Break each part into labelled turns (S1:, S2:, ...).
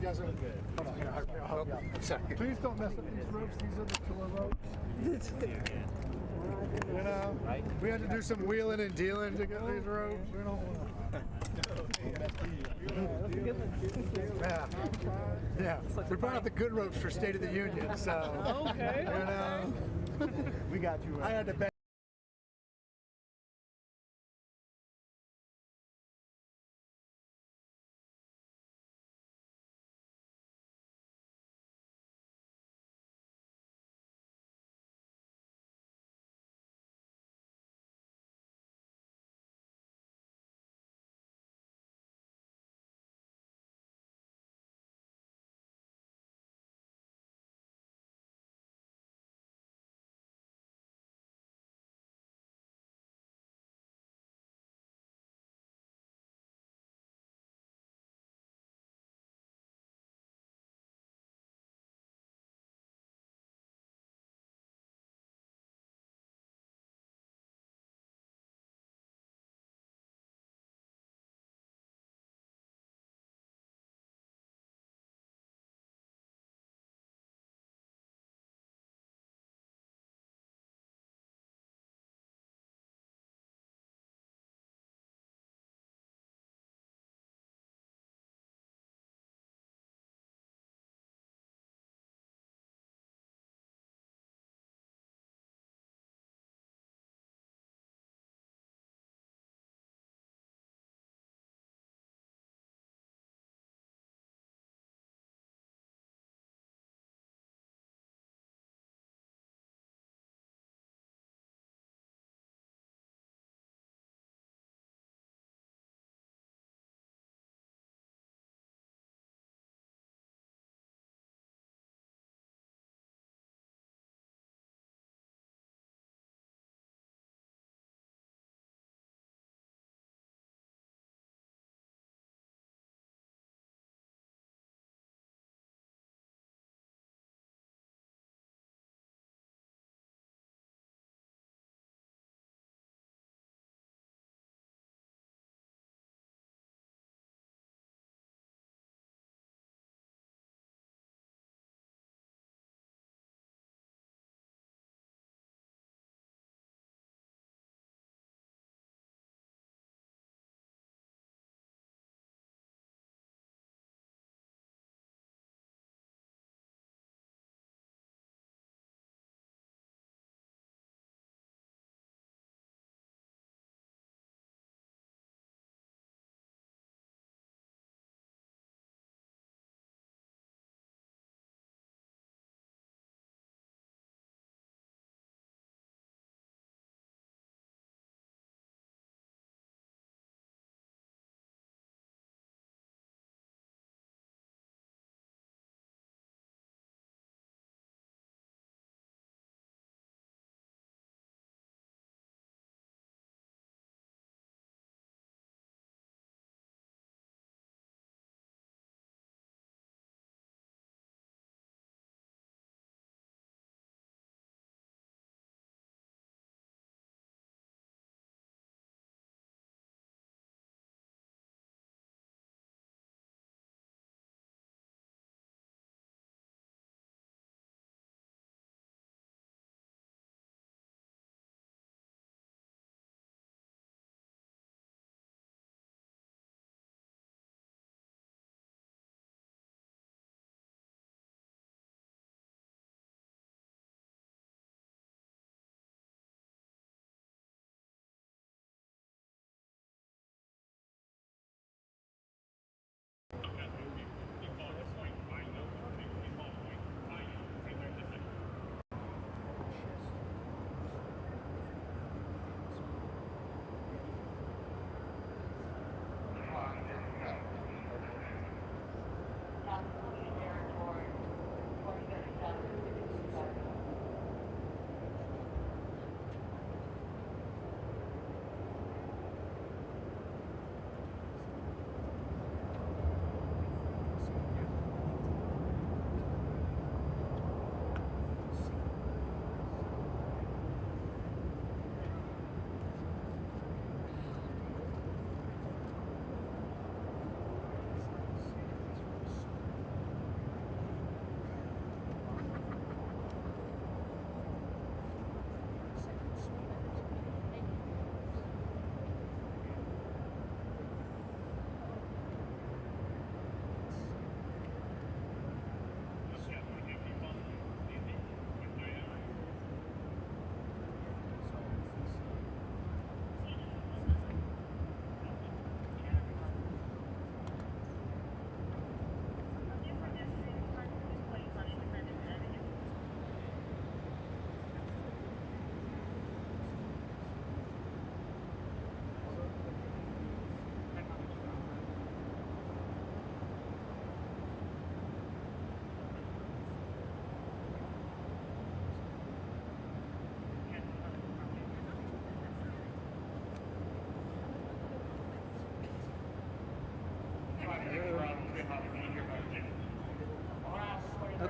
S1: guys are good. Hold on, here, I'll help you out.
S2: Sorry.
S1: Please don't mess up these ropes. These are the killer ropes. You know, we had to do some wheeling and dealing to get these ropes. We don't want to. Yeah. We brought out the good ropes for State of the Union, so.
S3: Okay.
S1: You know,
S2: We got you.
S1: I had to bet.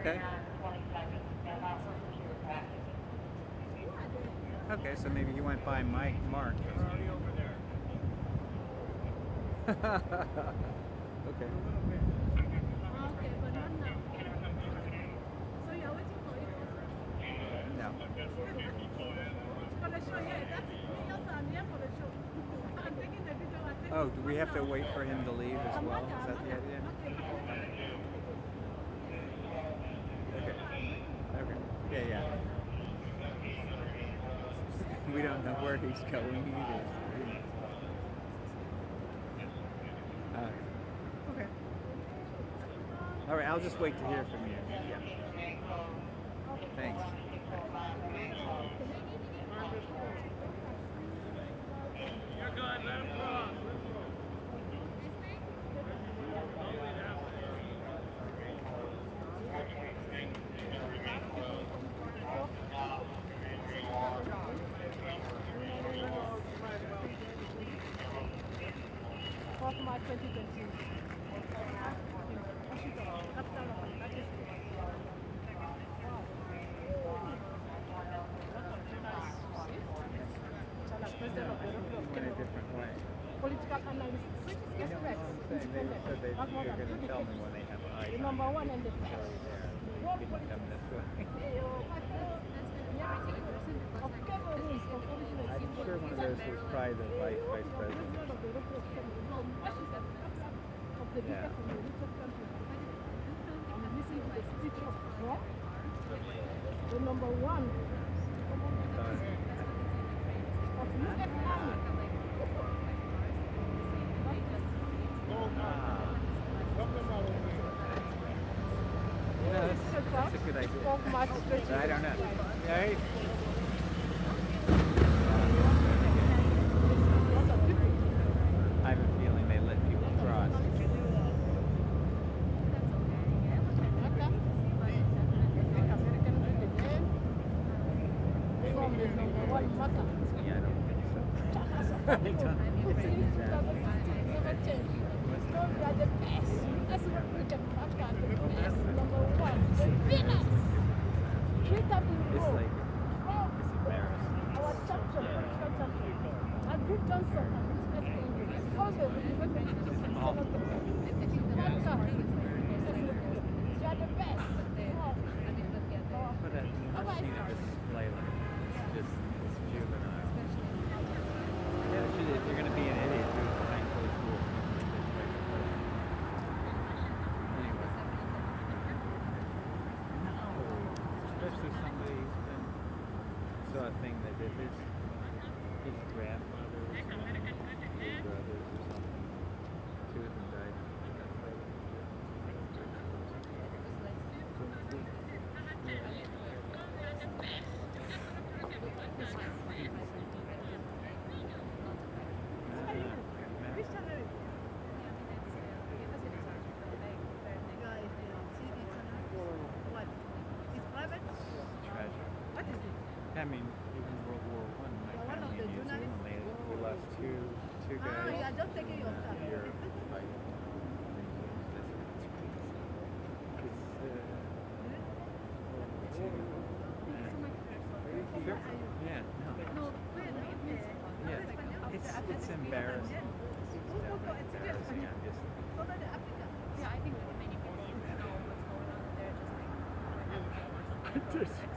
S2: Okay. Okay, so maybe he went by Mark.
S3: We're already over there.
S2: Okay.
S4: Okay, but not now. So you're waiting for it also?
S2: No.
S4: For the show, yeah, that's me also. I'm here for the show. I'm taking the video. I think
S2: Oh, do we have to wait for him to leave as well? Is that the idea? Okay. Okay. Yeah, yeah. We don't know where he's going either. Okay. All right, I'll just wait to hear from you. Yeah. Thanks.
S3: You're good. Let him cross.
S4: March 2020.
S2: In a different way.
S4: Political analyst. Which is
S2: I know what I'm saying. They said they're going to tell me when they have eyes.
S4: The number one and the
S2: There. You can come this way. I'm sure one of those was probably the vice president. Yeah.
S4: The number one.
S2: That's a good idea. I don't know. Right? I have a feeling they let people cross. Yeah, I don't think so. I don't think so. It's like, it's embarrassing.
S4: Our champion, and Big Johnson, also,
S2: It's awful.
S4: you are the best.
S2: But I've never seen a display like this. It's juvenile. Yeah, if you're going to be an idiot, do it behind closed doors. Anyway. No. Especially somebody who's been, saw a thing that did his grandmother or something, his brothers or something. Two of them died. I mean, even World War I, my family in New Zealand, we lost two guys.
S4: You are just taking your stuff.
S2: Here fighting. Sure. Yeah, no. Yeah. It's embarrassing. It's definitely embarrassing. I'm just.
S5: Yeah, I think that many people know what's going on there. Just like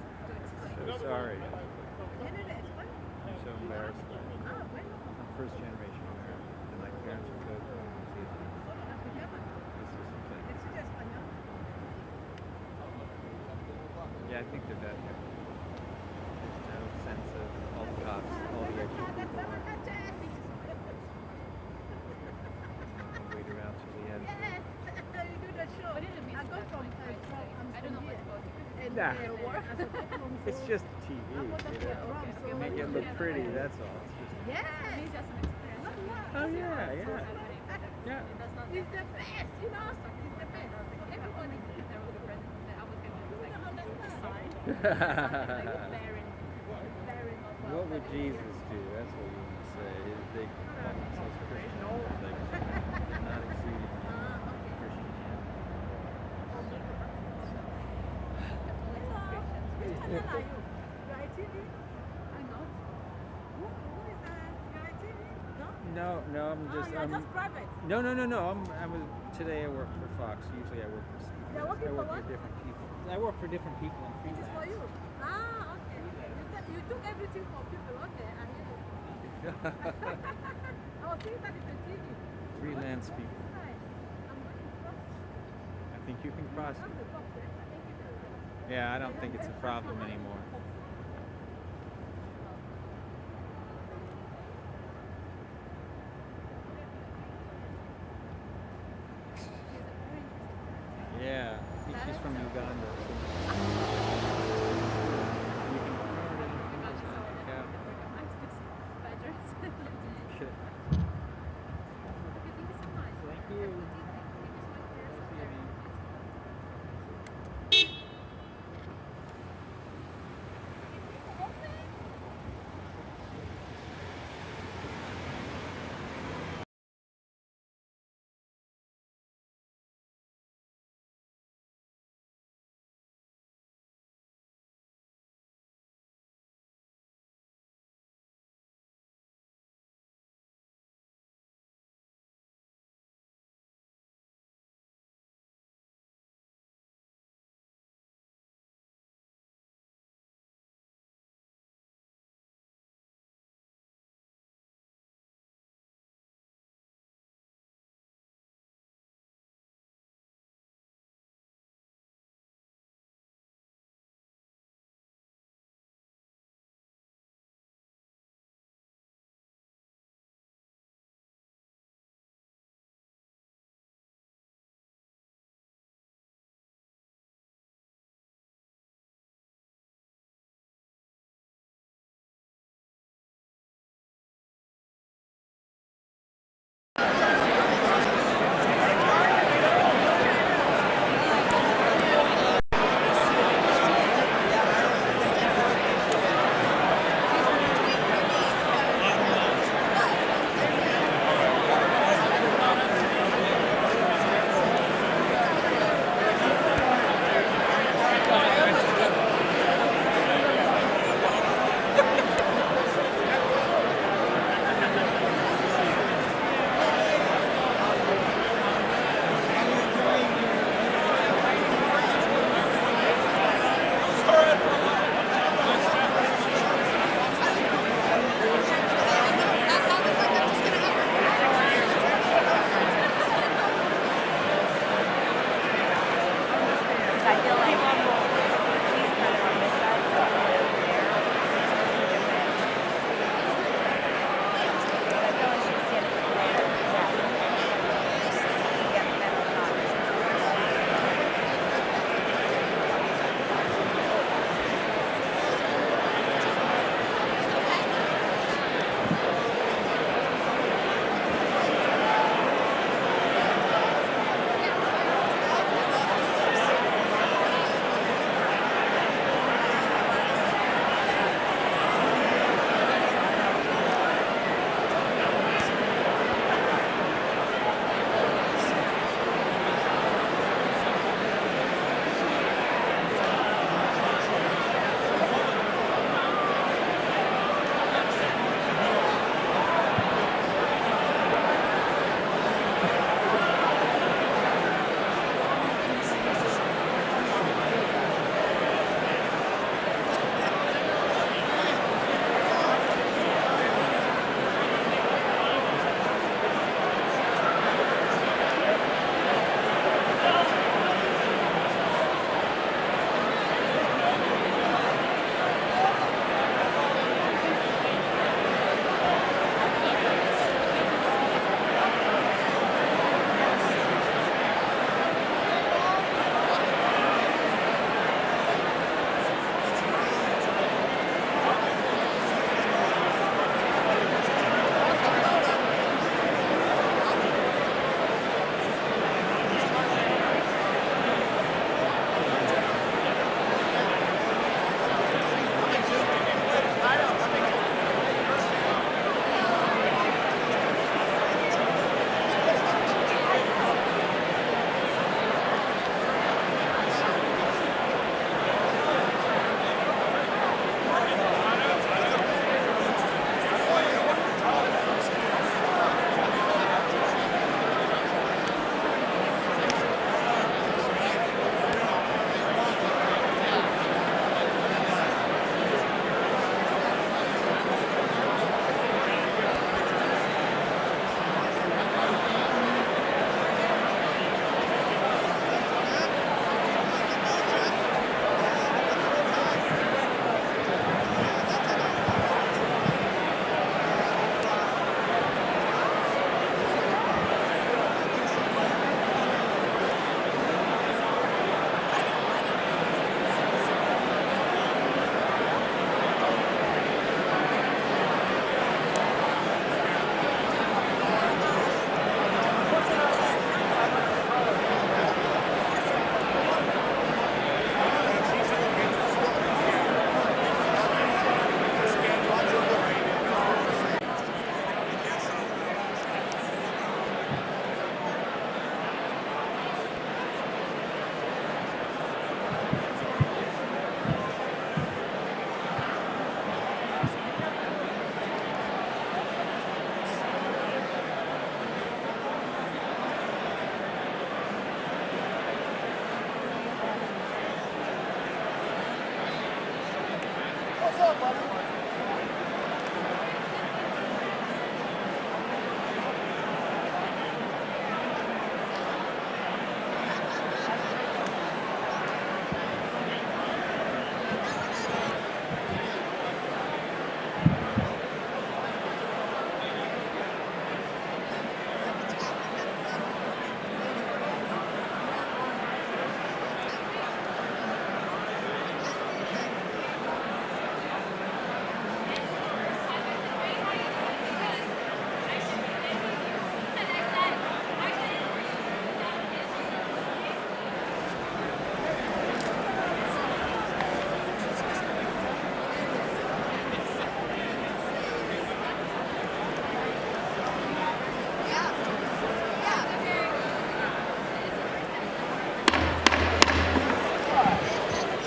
S2: So sorry. I'm so embarrassed. I'm first generation American, and my parents were both from New Zealand. Yeah, I think that there's no sense of all the cops, all the education. Wait around till the end.
S4: Yes, you do the show.
S5: But in the
S4: I go from
S5: I don't know what's going on.
S2: Nah. It's just TV. You make it look pretty, that's all. It's just.
S4: Yes.
S5: It's just an experience.
S2: Oh yeah, yeah. Yeah.
S5: It does not.
S4: He's the best, you know. He's the best.
S5: Everyone is there with the president. I was going to like sign.
S2: What would Jesus do? That's what we would say. His big themselves Christian, like not exceeding Christianity.
S4: channel are you? You are TV?
S5: I'm not.
S4: Who is that? You are TV? No?
S2: No, I'm just.
S4: You are just private.
S2: No. Today I work for Fox. Usually I work for CNBC.
S4: You are working
S2: I
S4: for
S2: work
S4: what?
S2: for different people. I work for different people and
S4: It is for you. Ah, okay. You took everything for people. Okay, I hear you. I was thinking that it's a TV.
S2: Freelance
S4: What
S2: people.
S4: side? I'm going to cross.
S2: I think you can cross.
S4: Come the box, eh? Thank you very much.
S2: Yeah, I don't think it's a problem anymore. Yeah, I think she's from Uganda. You can learn anything like that. Yeah.
S5: I speak some adjourns.
S2: Okay.
S5: Thank you so much.
S2: Thank you.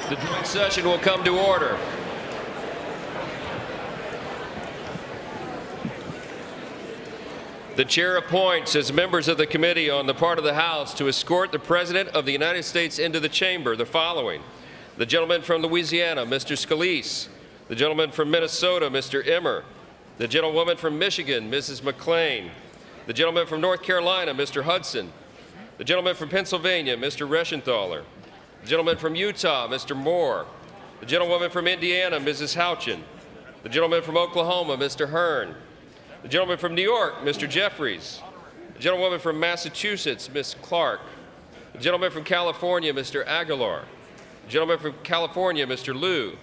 S6: The joint session will come to order. The chair appoints as members of the committee on the part of the House to escort the President of the United States into the chamber the following: the gentleman from Louisiana, Mr. Scalise; the gentleman from Minnesota, Mr. Emmer; the gentlewoman from Michigan, Mrs. McClain; the gentleman from North Carolina, Mr. Hudson; the gentleman from Pennsylvania, Mr. Reschenthaler; the gentleman from Utah, Mr. Moore; the gentlewoman from Indiana, Mrs. Houchin; the gentleman from Oklahoma, Mr. Hearn; the gentleman from New York, Mr. Jeffries; the gentlewoman from Massachusetts, Ms. Clark; the gentleman from California, Mr. Aguilar; the gentleman from California, Mr. Liu;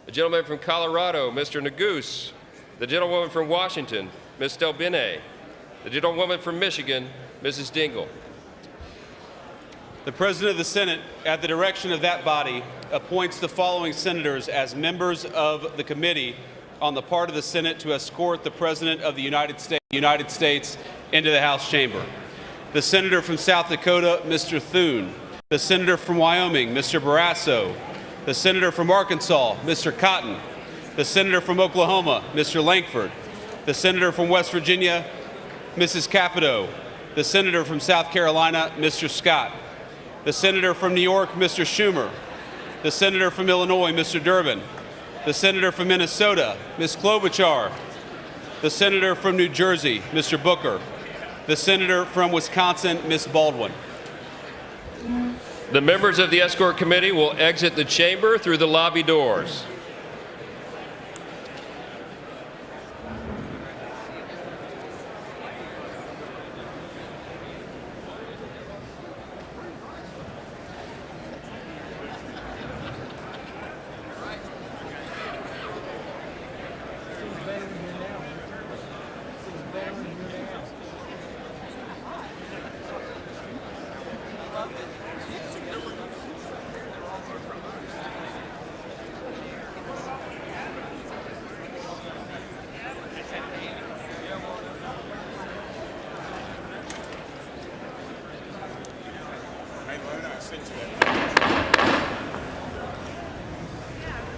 S6: the gentleman from Colorado, Mr. Neguse; the gentlewoman from Washington, Ms. Delbene; the gentlewoman from Michigan, Mrs. Dingell.
S7: The President of the Senate, at the direction of that body, appoints the following senators as members of the committee on the part of the Senate to escort the President of the United States into the House chamber: the Senator from South Dakota, Mr. Thune; the Senator from Wyoming, Mr. Barrasso; the Senator from Arkansas, Mr. Cotton; the Senator from Oklahoma, Mr. Lankford; the Senator from West Virginia, Mrs. Capito; the Senator from South Carolina, Mr. Scott; the Senator from New York, Mr. Schumer; the Senator from Illinois, Mr. Durbin; the Senator from Minnesota, Ms. Klobuchar; the Senator from New Jersey, Mr. Booker; the Senator from Wisconsin, Ms. Baldwin.
S6: The members of the escort committee will exit the chamber through the lobby doors.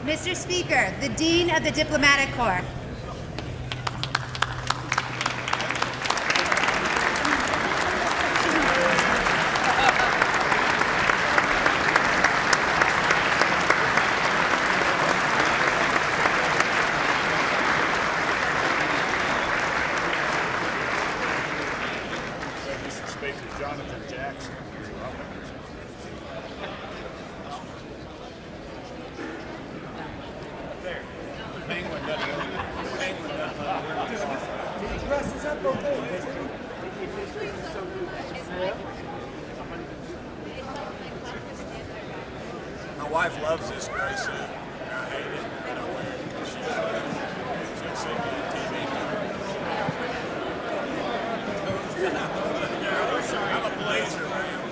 S8: Mr. Speaker, the Dean of the Diplomatic Corps.
S3: Mr. Speaker, Jonathan Jackson. My wife loves this gray suit. I hate it, but I wear it. She'll see me on TV. I'm a blazer, man.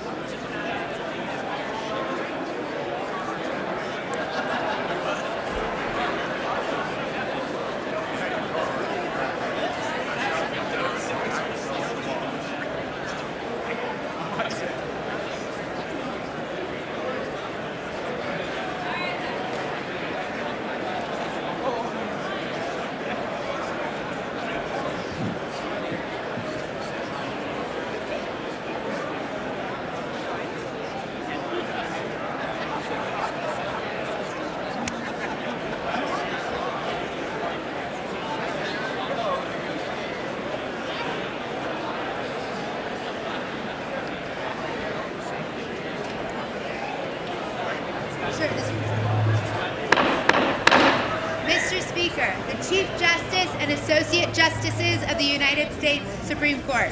S8: Chief Justice and Associate Justices of the United States Supreme Court.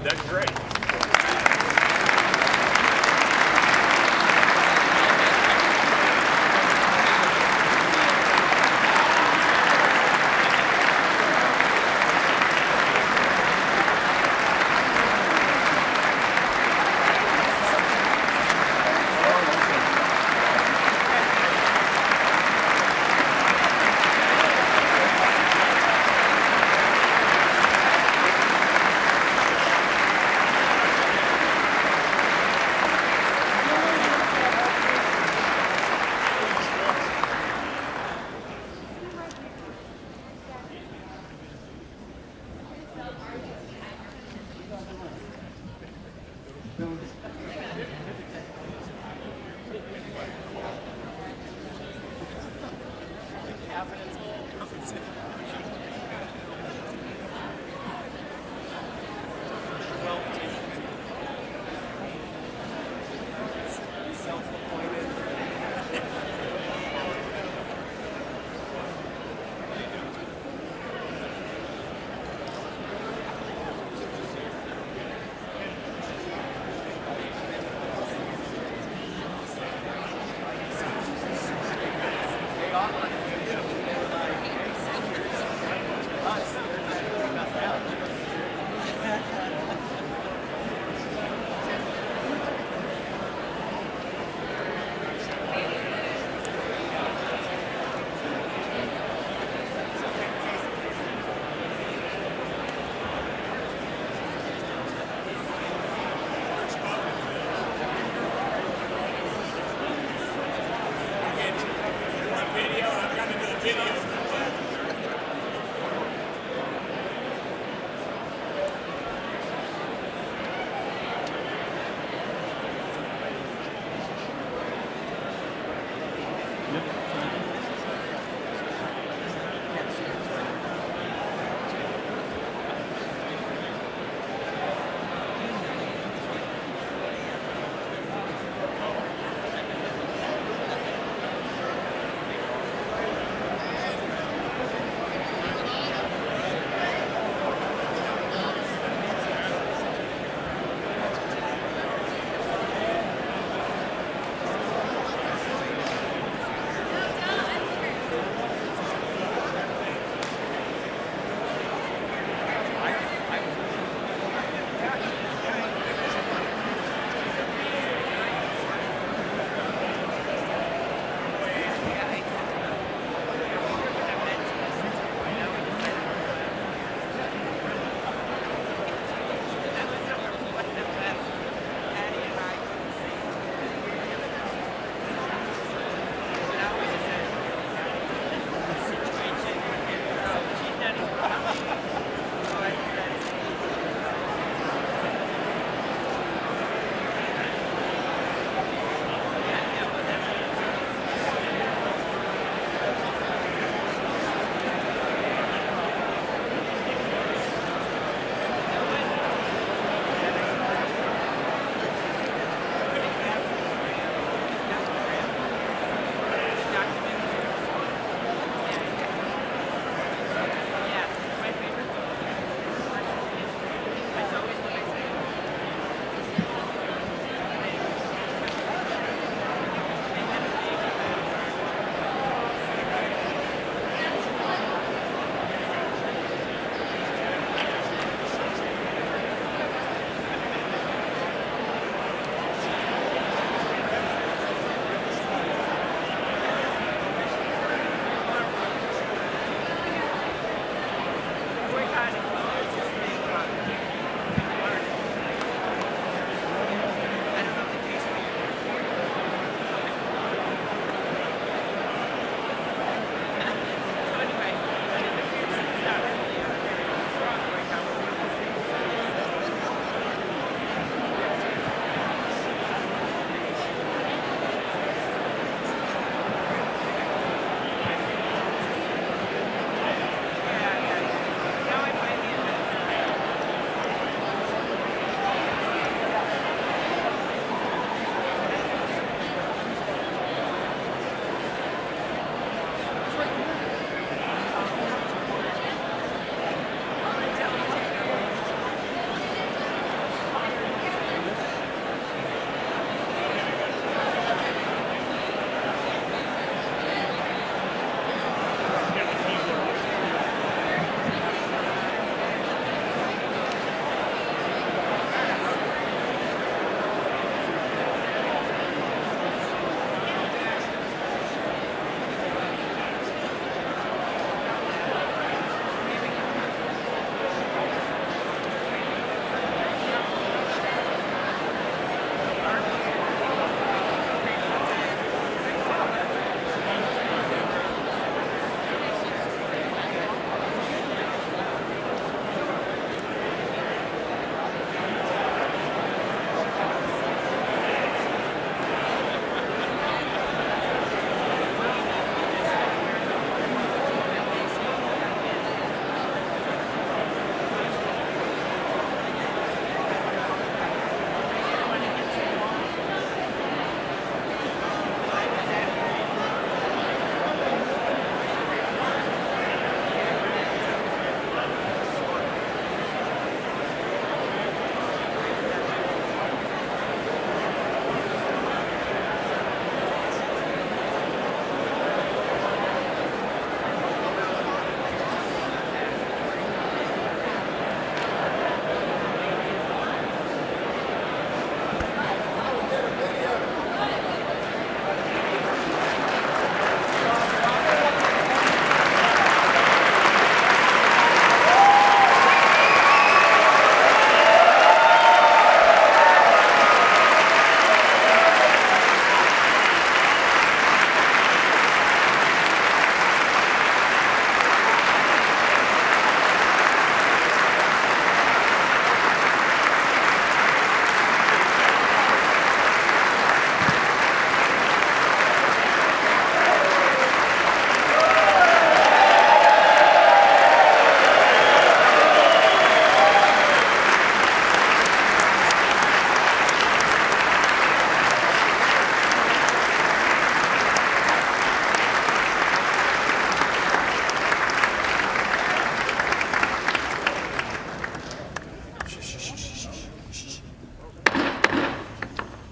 S3: That's great.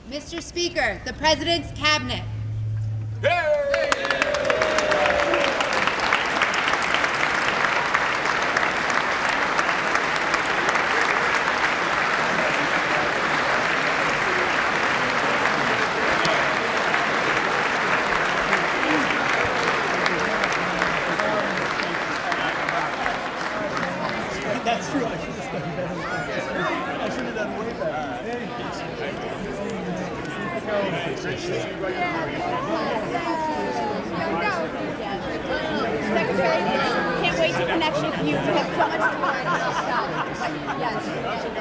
S8: Mr. Speaker, the President's Cabinet.
S1: That's true. I should have done better. I should have done way
S5: Secretary, can't wait to connect with you. We have so much fun. Yes.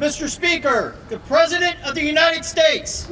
S9: Mr. Speaker, the President of the United States.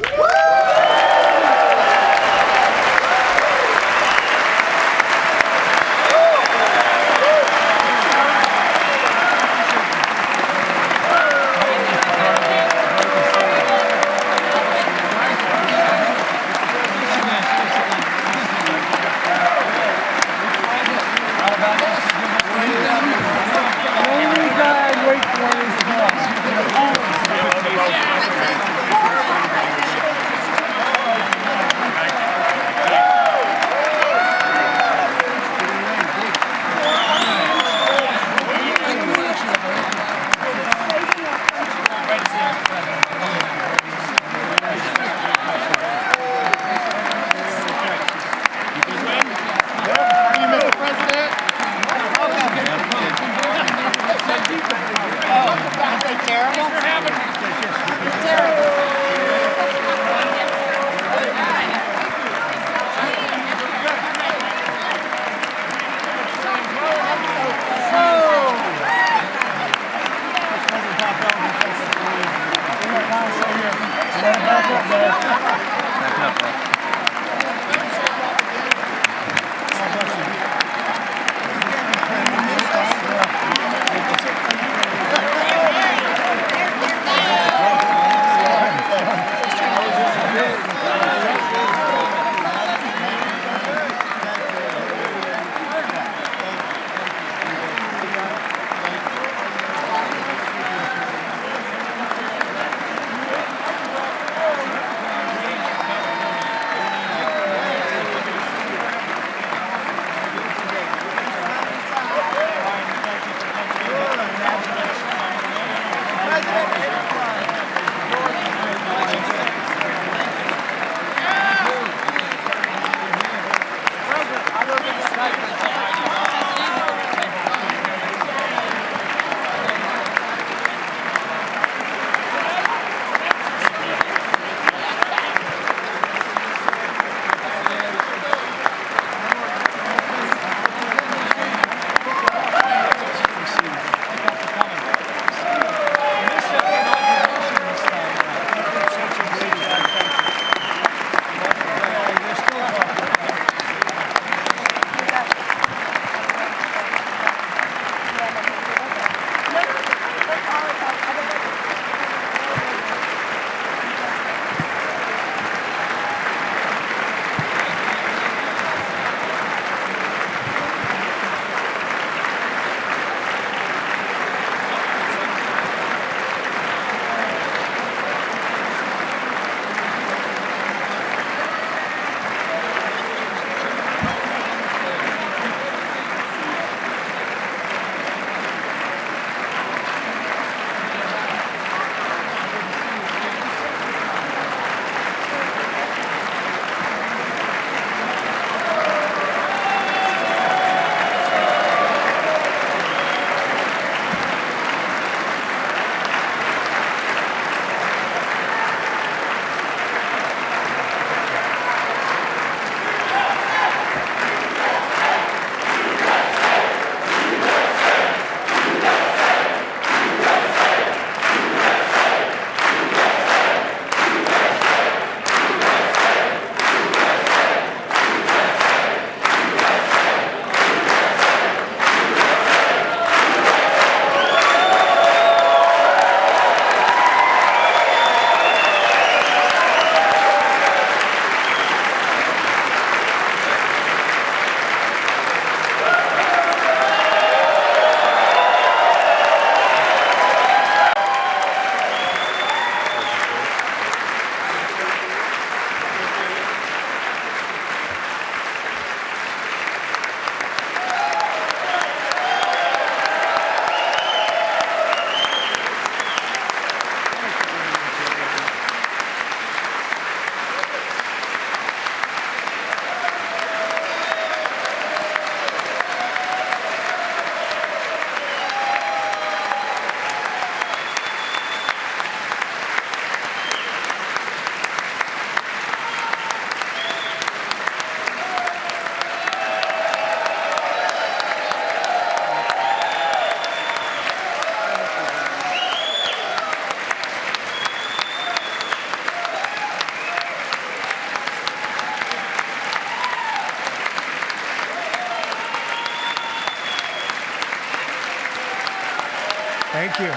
S1: Thank you.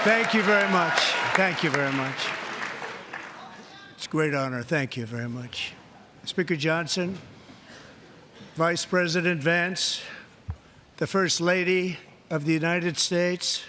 S1: Thank you very much. Thank you very much. It's a great honor. Thank you very much. Speaker Johnson, Vice President Vance, the First Lady of the United States,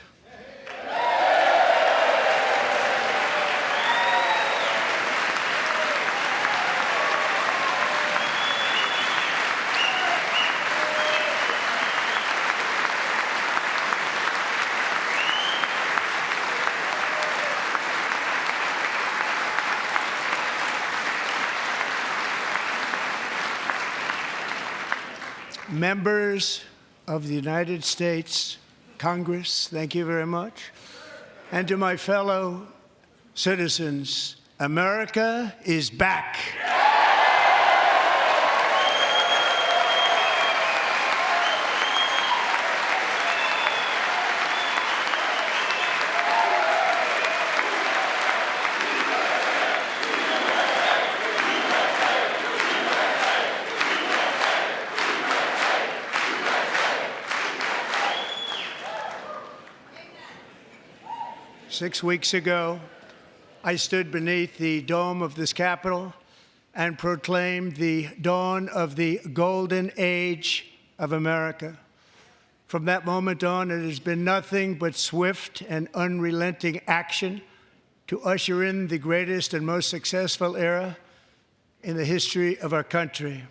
S1: members of the United States Congress, thank you very much. And to my fellow citizens, America is back. 6 weeks ago, I stood beneath the dome of this Capitol and proclaimed the dawn of the golden age of America. From that moment on, it has been nothing but swift and unrelenting action to usher in the greatest and most successful era in the history of our country.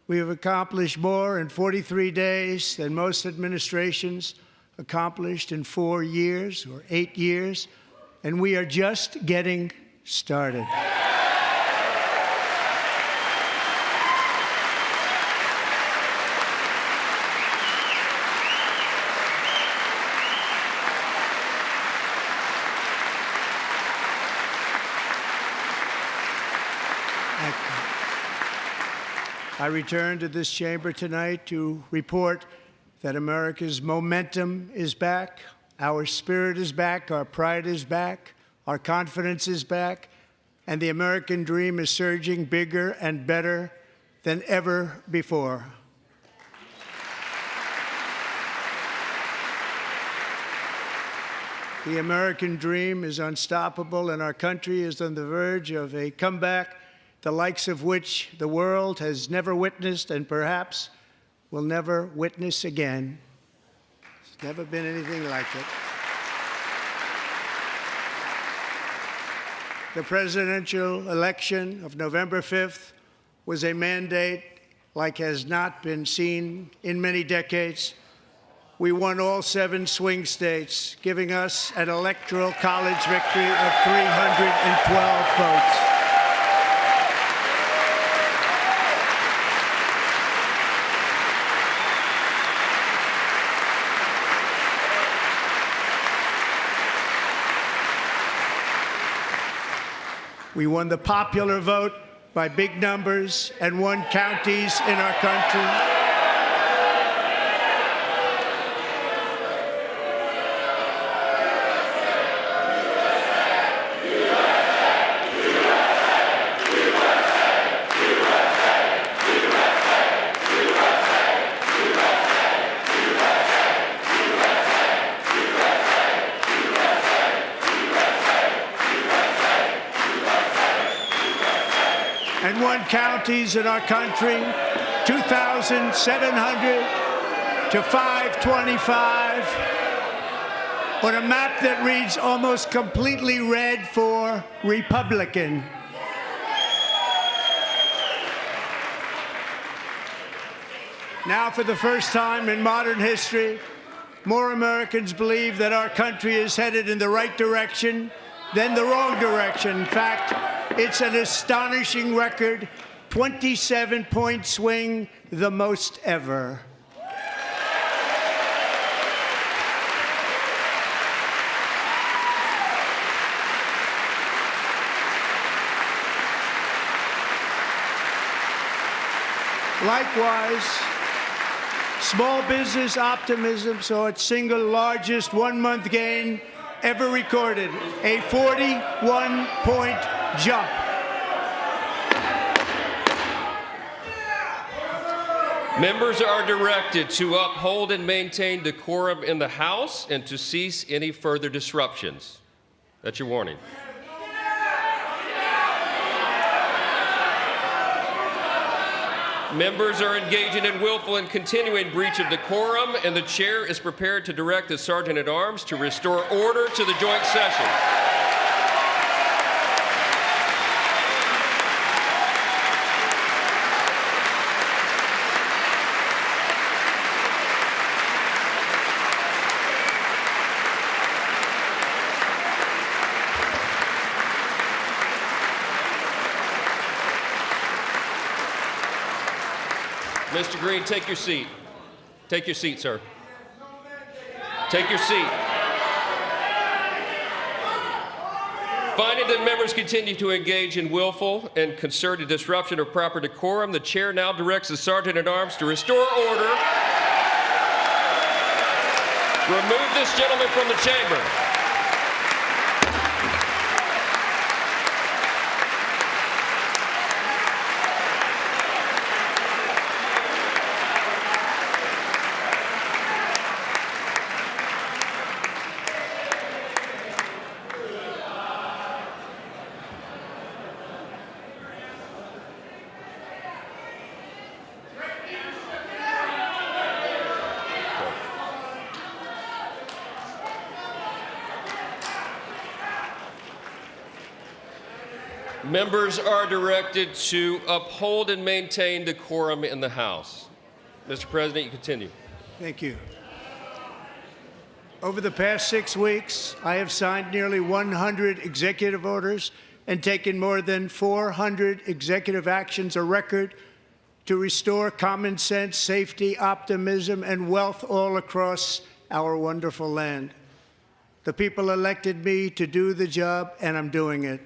S1: We have accomplished more in 43 days than most administrations accomplished in 4 years or 8 years, and we are just getting started. I return to this chamber tonight to report that America's momentum is back, our spirit is back, our pride is back, our confidence is back, and the American dream is surging bigger and better than ever before. The American dream is unstoppable, and our country is on the verge of a comeback, the likes of which the world has never witnessed and perhaps will never witness again. There's never been anything like it. The presidential election of November 5th was a mandate like has not been seen in many decades. We won all 7 swing states, giving us an electoral college victory of 312 votes. We won the popular vote by big numbers and won counties in our country. And won counties in our country, 2,700 to 525, on a map that reads almost completely red for Republican. Now, for the first time in modern history, more Americans believe that our country is headed in the right direction than the wrong direction. In fact, it's an astonishing record, 27-point swing, the most ever. Small business optimism saw its single largest one-month gain ever recorded, a 41-point jump.
S6: Members are directed to uphold and maintain decorum in the House and to cease any further disruptions. That's your warning. Members are engaging in willful and continuing breach of decorum, and the chair is prepared to direct the Sergeant-at-Arms to restore order to the joint session. Mr. Green, take your seat. Take your seat, sir. Take your seat. Finding that members continue to engage in willful and concerted disruption of proper decorum, the chair now directs the Sergeant-at-Arms to restore order. Remove this gentleman from the chamber. Members are directed to uphold and maintain decorum in the House. Mr. President, you continue.
S1: Thank you. Over the past 6 weeks, I have signed nearly 100 executive orders and taken more than 400 executive actions, a record to restore common sense, safety, optimism, and wealth all across our wonderful land. The people elected me to do the job, and I'm doing it.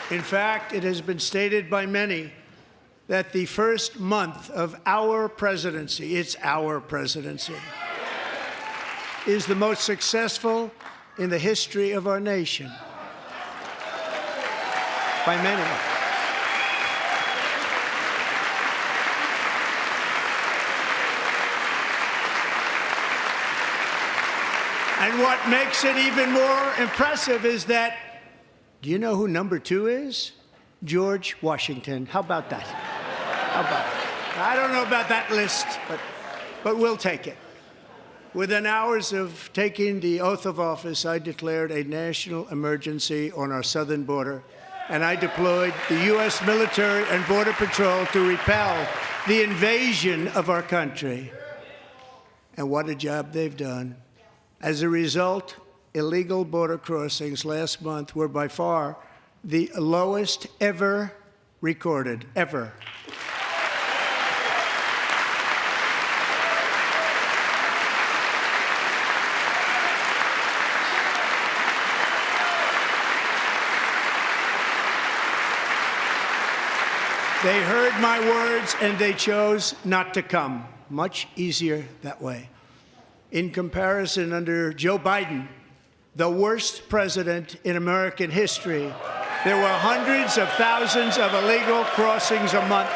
S1: In fact, it has been stated by many that the first month of our presidency, it's our presidency, is the most successful in the history of our nation. By many. And what makes it even more impressive is that, do you know who number 2 is? George Washington. How about that? How about that? I don't know about that list, but we'll take it. Within hours of taking the oath of office, I declared a national emergency on our southern border, and I deployed the U.S. military and Border Patrol to repel the invasion of our country. And what a job they've done. As a result, illegal border crossings last month were by far the lowest ever recorded, ever. They heard my words and they chose not to come. Much easier that way. In comparison, under Joe Biden, the worst president in American history, there were hundreds of thousands of illegal crossings a month,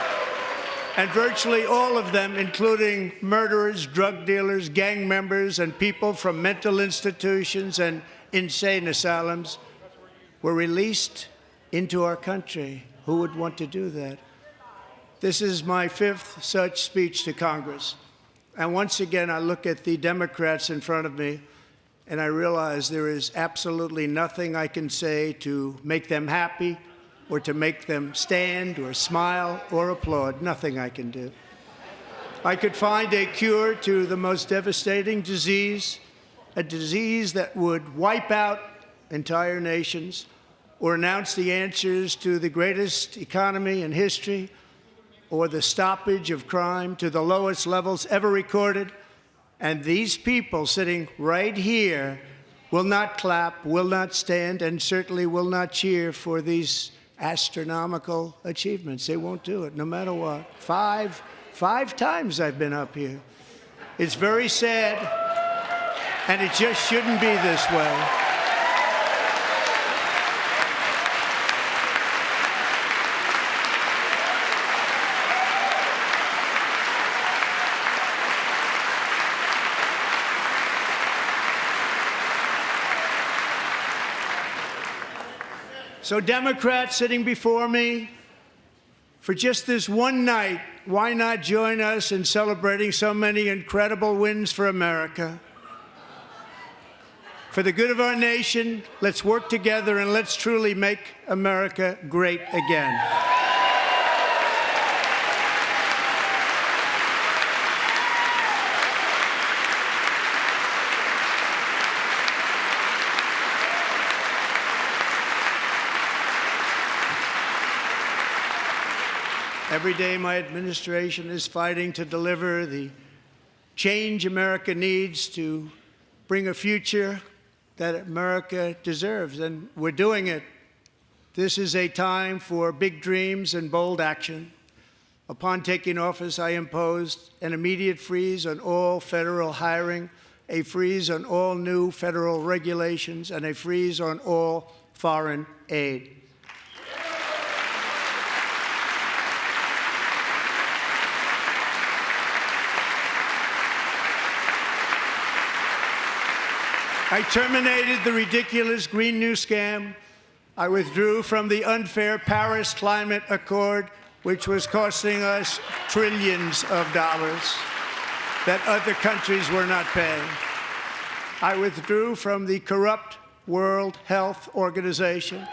S1: and virtually all of them, including murderers, drug dealers, gang members, and people from mental institutions and insane asylums, were released into our country. Who would want to do that? This is my 5th such speech to Congress. And once again, I look at the Democrats in front of me, and I realize there is absolutely nothing I can say to make them happy or to make them stand or smile or applaud. Nothing I can do. I could find a cure to the most devastating disease, a disease that would wipe out entire nations, or announce the answers to the greatest economy in history or the stoppage of crime to the lowest levels ever recorded. And these people sitting right here will not clap, will not stand, and certainly will not cheer for these astronomical achievements. They won't do it, no matter what. Five times I've been up here. It's very sad, and it just shouldn't be this way. So Democrats sitting before me, for just this one night, why not join us in celebrating so many incredible wins for America? For the good of our nation, let's work together and let's truly make America great again. Every day, my administration is fighting to deliver the change America needs to bring a future that America deserves, and we're doing it. This is a time for big dreams and bold action. Upon taking office, I imposed an immediate freeze on all federal hiring, a freeze on all new federal regulations, and a freeze on all foreign aid. I terminated the ridiculous Green New Scam. I withdrew from the unfair Paris Climate Accord, which was costing us trillions of dollars that other countries were not paying. I withdrew from the corrupt World Health Organization.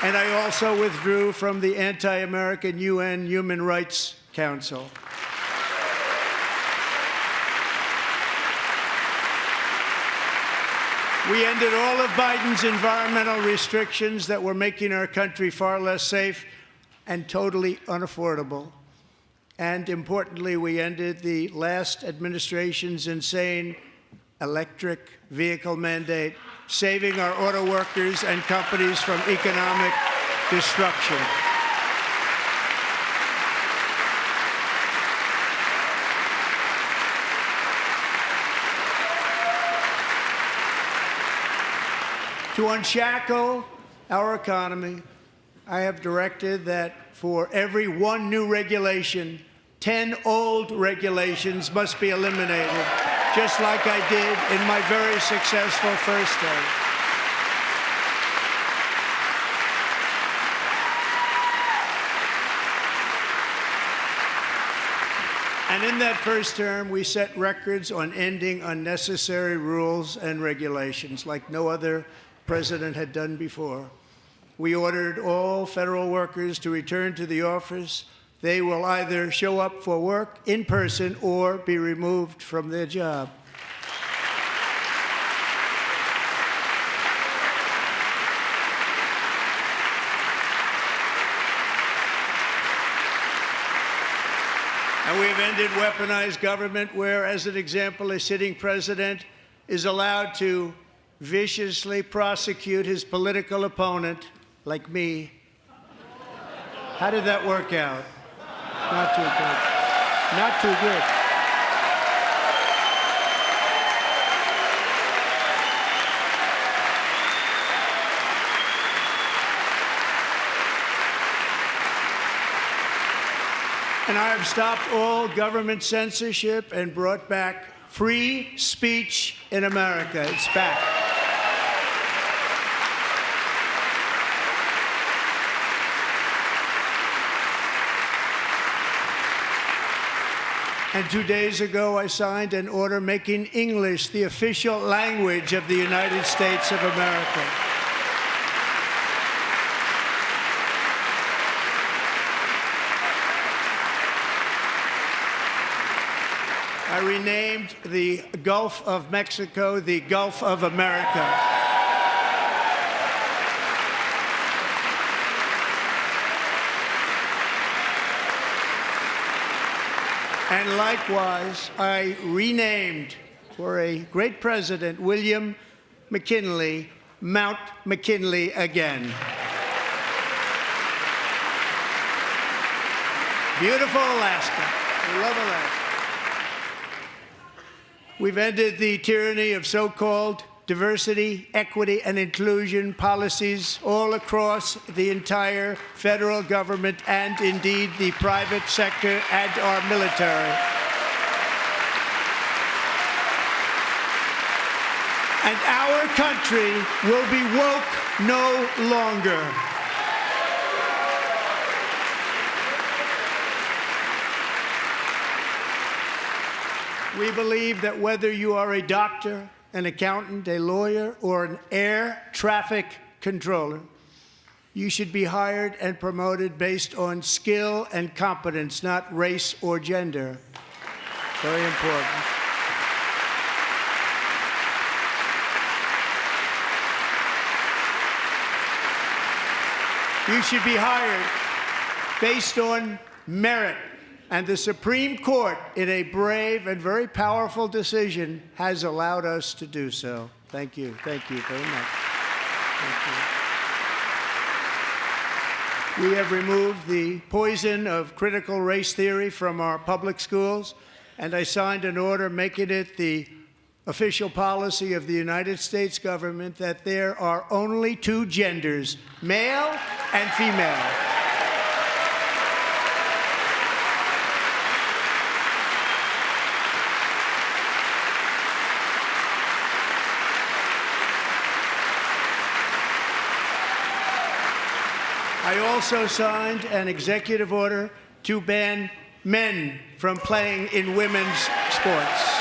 S1: And I also withdrew from the anti-American UN Human Rights Council. We ended all of Biden's environmental restrictions that were making our country far less safe and totally unaffordable. And importantly, we ended the last administration's insane electric vehicle mandate, saving our auto workers and companies from economic destruction. To unshackle our economy, I have directed that for every one new regulation, 10 old regulations must be eliminated, just like I did in my very successful first term. And in that first term, we set records on ending unnecessary rules and regulations like no other president had done before. We ordered all federal workers to return to the office. They will either show up for work in person or be removed from their job. And we have ended weaponized government where, as an example, a sitting president is allowed to viciously prosecute his political opponent, like me. How did that work out? Not too good. Not too good. And I have stopped all government censorship and brought back free speech in America. It's back. And 2 days ago, I signed an order making English the official language of the United States of America. I renamed the Gulf of Mexico the Gulf of America. And likewise, I renamed, for a great president, William McKinley, Mount McKinley again. Beautiful Alaska. We love Alaska. We've ended the tyranny of so-called diversity, equity, and inclusion policies all across the entire federal government and indeed the private sector and our military. And our country will be woke no longer. We believe that whether you are a doctor, an accountant, a lawyer, or an air traffic controller, you should be hired and promoted based on skill and competence, not race or gender. Very important. You should be hired based on merit. And the Supreme Court, in a brave and very powerful decision, has allowed us to do so. Thank you. Thank you very much. Thank you. We have removed the poison of critical race theory from our public schools, and I signed an order making it the official policy of the United States government that there are only two genders, male and female. I also signed an executive order to ban men from playing in women's sports.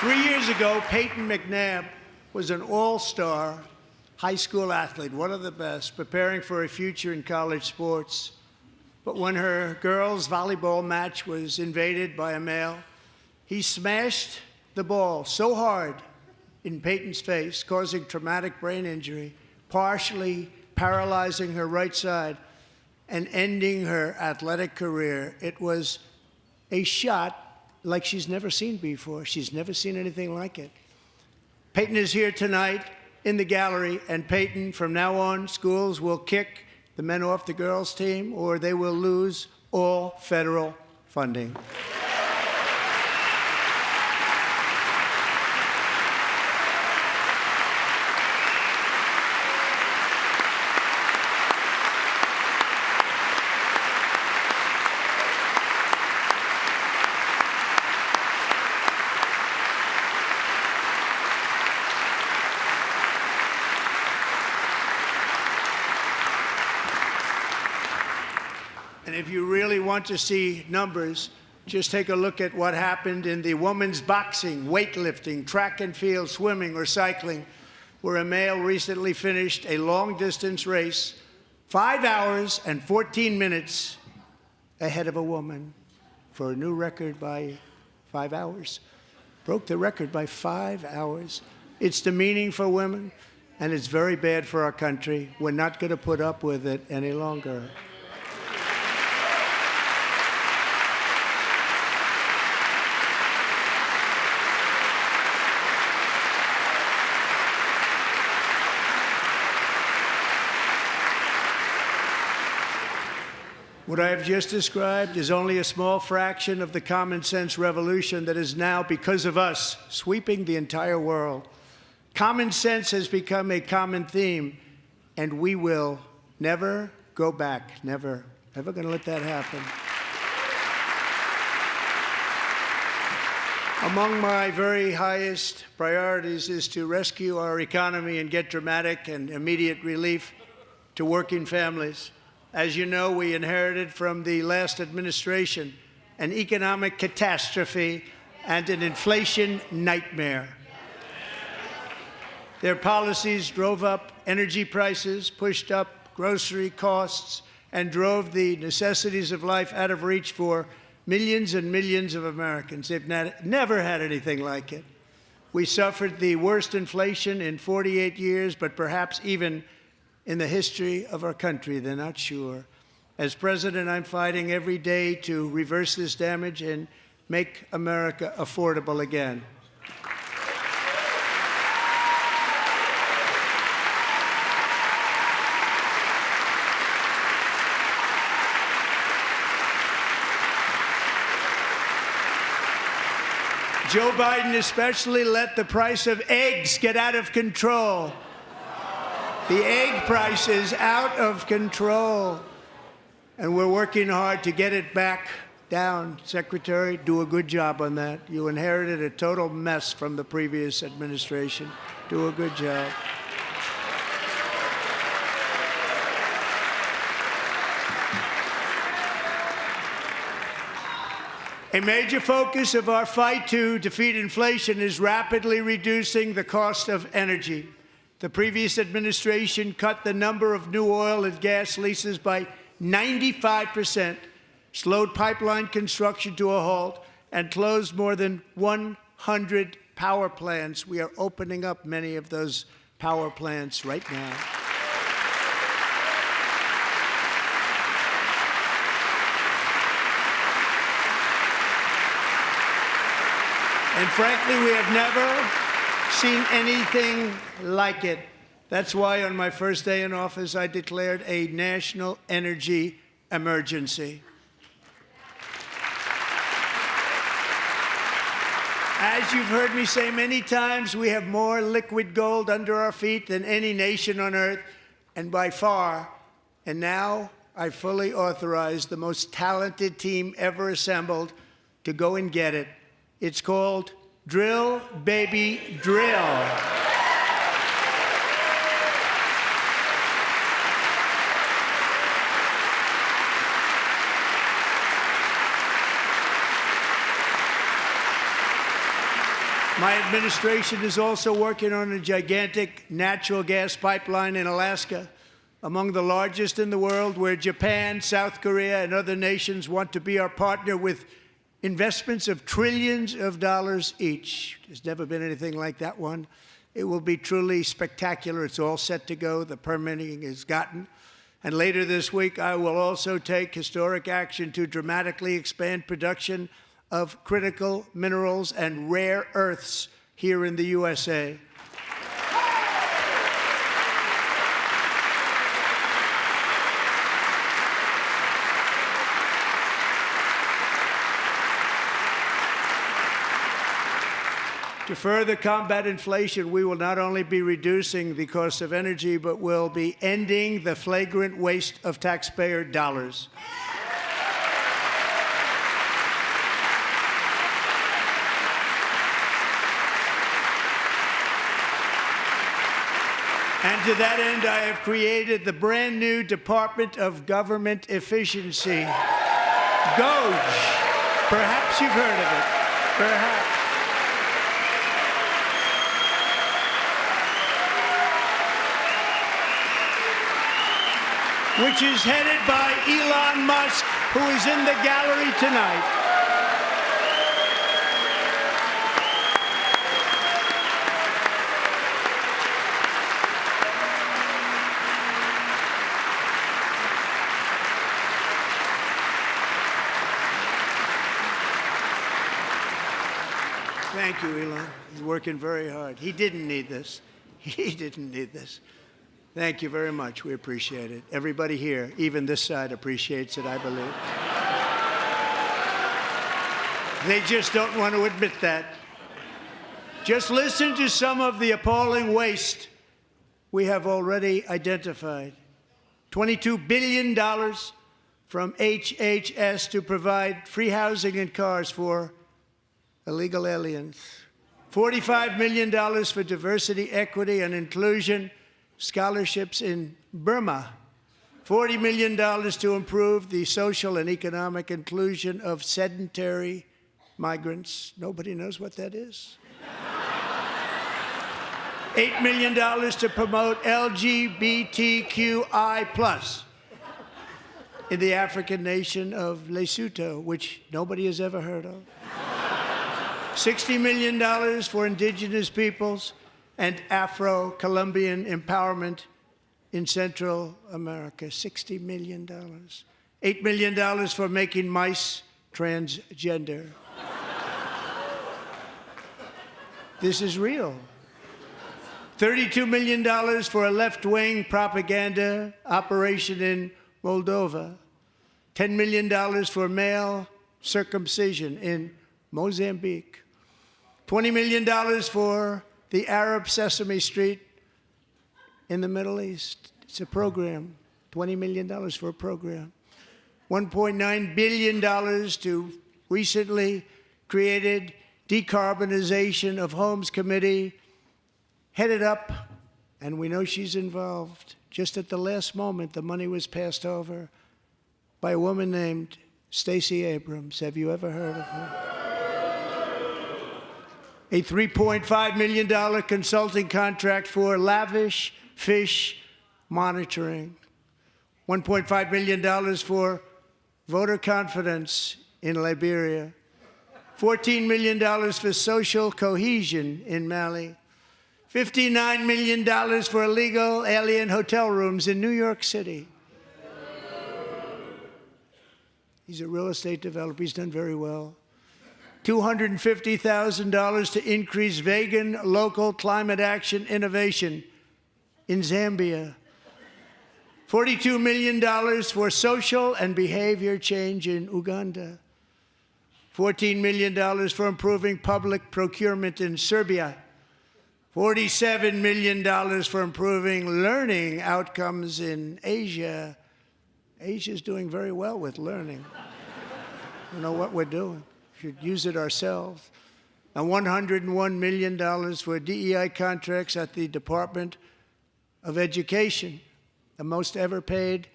S1: Three years ago, Peyton McNabb was an all-star high school athlete, one of the best, preparing for a future in college sports. But when her girls' volleyball match was invaded by a male, he smashed the ball so hard in Peyton's face, causing traumatic brain injury, partially paralyzing her right side, and ending her athletic career. It was a shot like she's never seen before. She's never seen anything like it. Peyton is here tonight in the gallery, and Peyton, from now on, schools will kick the men off the girls' team, or they will lose all federal funding. And if you really want to see numbers, just take a look at what happened in the women's boxing, weightlifting, track and field, swimming, or cycling, where a male recently finished a long-distance race 5 hours and 14 minutes ahead of a woman for a new record by 5 hours. Broke the record by 5 hours. It's demeaning for women, and it's very bad for our country. We're not going to put up with it any longer. What I have just described is only a small fraction of the common sense revolution that is now, because of us, sweeping the entire world. Common sense has become a common theme, and we will never go back. Never. Never going to let that happen. Among my very highest priorities is to rescue our economy and get dramatic and immediate relief to working families. As you know, we inherited from the last administration an economic catastrophe and an inflation nightmare. Their policies drove up energy prices, pushed up grocery costs, and drove the necessities of life out of reach for millions and millions of Americans. They've never had anything like it. We suffered the worst inflation in 48 years, but perhaps even in the history of our country. They're not sure. As president, I'm fighting every day to reverse this damage and make America affordable again. Joe Biden especially let the price of eggs get out of control. The egg price is out of control, and we're working hard to get it back down. Secretary, do a good job on that. You inherited a total mess from the previous administration. Do a good job. A major focus of our fight to defeat inflation is rapidly reducing the cost of energy. The previous administration cut the number of new oil and gas leases by 95%, slowed pipeline construction to a halt, and closed more than 100 power plants. We are opening up many of those power plants right now. And frankly, we have never seen anything like it. That's why on my first day in office, I declared a national energy emergency. As you've heard me say many times, we have more liquid gold under our feet than any nation on earth, and by far. And now I fully authorize the most talented team ever assembled to go and get it. It's called Drill, Baby, Drill. My administration is also working on a gigantic natural gas pipeline in Alaska, among the largest in the world, where Japan, South Korea, and other nations want to be our partner with investments of trillions of dollars each. There's never been anything like that one. It will be truly spectacular. It's all set to go. The permitting is gotten. And later this week, I will also take historic action to dramatically expand production of critical minerals and rare earths here in the USA. To further combat inflation, we will not only be reducing the cost of energy, but will be ending the flagrant waste of taxpayer dollars. And to that end, I have created the brand new Department of Government Efficiency, DOGE. Perhaps you've heard of it. Perhaps. Which is headed by Elon Musk, who is in the gallery tonight. Thank you, Elon. He's working very hard. He didn't need this. He didn't need this. Thank you very much. We appreciate it. Everybody here, even this side, appreciates it, I believe. They just don't want to admit that. Just listen to some of the appalling waste we have already identified. $22 billion from HHS to provide free housing and cars for illegal aliens. $45 million for diversity, equity, and inclusion scholarships in Burma. $40 million to improve the social and economic inclusion of sedentary migrants. Nobody knows what that is. $8 million to promote LGBTQI+ in the African nation of Lesotho, which nobody has ever heard of. $60 million for indigenous peoples and Afro-Colombian empowerment in Central America. $60 million. $8 million for making mice transgender. This is real. $32 million for a left-wing propaganda operation in Moldova. $10 million for male circumcision in Mozambique. $20 million for the Arab Sesame Street in the Middle East. It's a program. $20 million for a program. $1.9 billion to recently created Decarbonization of Homes Committee, headed up, and we know she's involved. Just at the last moment, the money was passed over by a woman named Stacey Abrams. Have you ever heard of her? A $3.5 million consulting contract for lavish fish monitoring. $1.5 million for voter confidence in Liberia. $14 million for social cohesion in Mali. $59 million for illegal alien hotel rooms in New York City. He's a real estate developer. He's done very well. $250,000 to increase vegan local climate action innovation in Zambia. $42 million for social and behavior change in Uganda. $14 million for improving public procurement in Serbia. $47 million for improving learning outcomes in Asia. Asia's doing very well with learning. We know what we're doing. We should use it ourselves. And $101 million for DEI contracts at the Department of Education. The most ever paid,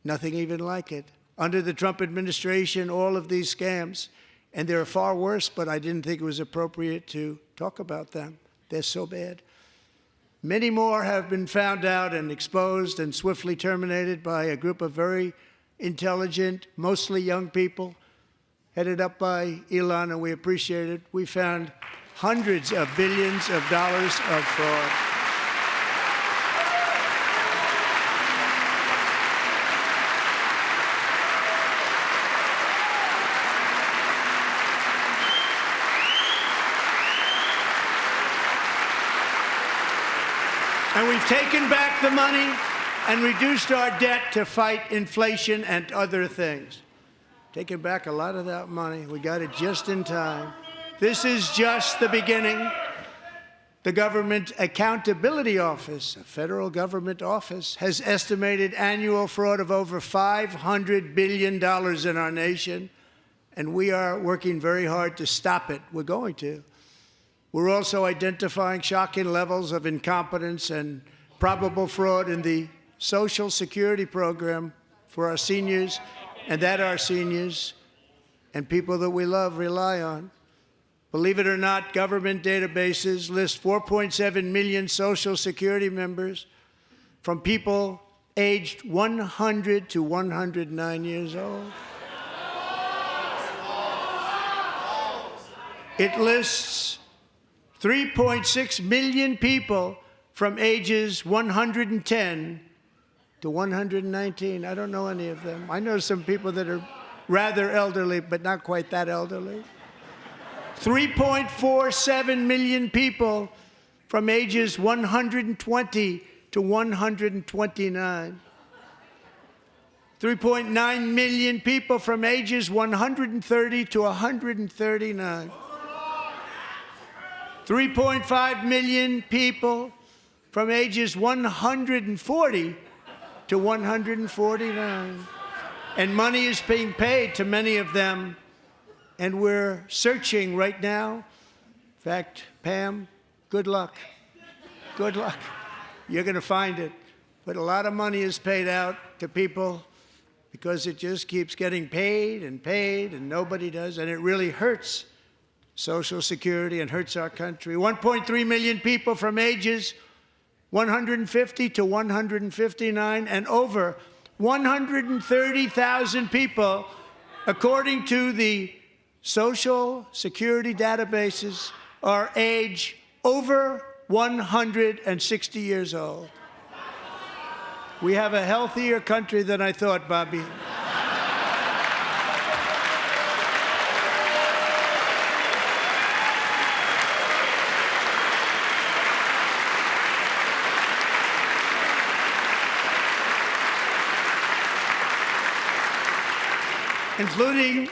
S1: nothing even like it. Under the Trump administration, all of these scams, and they're far worse, but I didn't think it was appropriate to talk about them. They're so bad. Many more have been found out and exposed and swiftly terminated by a group of very intelligent, mostly young people, headed up by Elon, and we appreciate it. We found hundreds of billions of dollars of fraud. And we've taken back the money and reduced our debt to fight inflation and other things. Taken back a lot of that money. We got it just in time. This is just the beginning. The Government Accountability Office, a federal government office, has estimated annual fraud of over $500 billion in our nation, and we are working very hard to stop it. We're going to. We're also identifying shocking levels of incompetence and probable fraud in the Social Security program for our seniors, and that our seniors and people that we love rely on. Believe it or not, government databases list 4.7 million Social Security members from people aged 100 to 109 years old. It lists 3.6 million people from ages 110 to 119. I don't know any of them. I know some people that are rather elderly, but not quite that elderly. 3.47 million people from ages 120 to 129. 3.9 million people from ages 130 to 139. 3.5 million people from ages 140 to 149. And money is being paid to many of them, and we're searching right now. In fact, Pam, good luck. Good luck. You're going to find it. But a lot of money is paid out to people because it just keeps getting paid, and nobody does, and it really hurts Social Security and hurts our country. 1.3 million people from ages 150 to 159, and over 130,000 people, according to the Social Security databases, are age over 160 years old. We have a healthier country than I thought, Bobby. Including,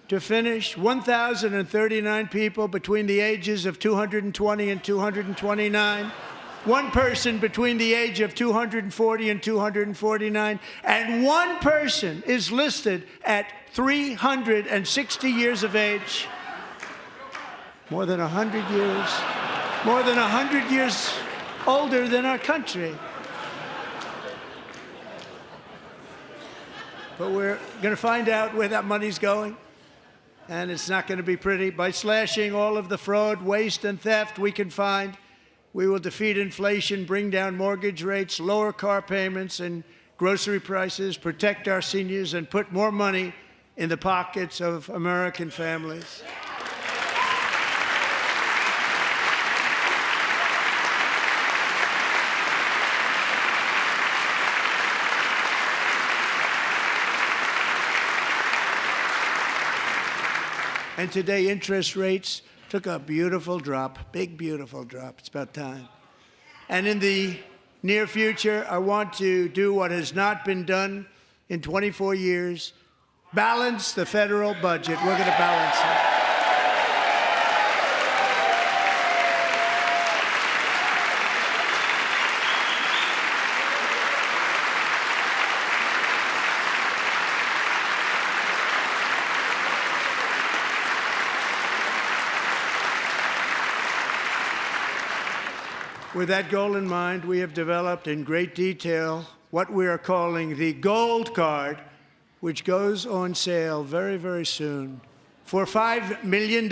S1: to finish, 1,039 people between the ages of 220 and 229, one person between the age of 240 and 249, and one person is listed at 360 years of age. More than 100 years older than our country. But we're going to find out where that money's going, and it's not going to be pretty. By slashing all of the fraud, waste, and theft we can find, we will defeat inflation, bring down mortgage rates, lower car payments and grocery prices, protect our seniors, and put more money in the pockets of American families. And today, interest rates took a beautiful drop, big, beautiful drop. It's about time. And in the near future, I want to do what has not been done in 24 years, balance the federal budget. We're going to balance it. With that goal in mind, we have developed in great detail what we are calling the Gold Card, which goes on sale very, very soon. For $5 million,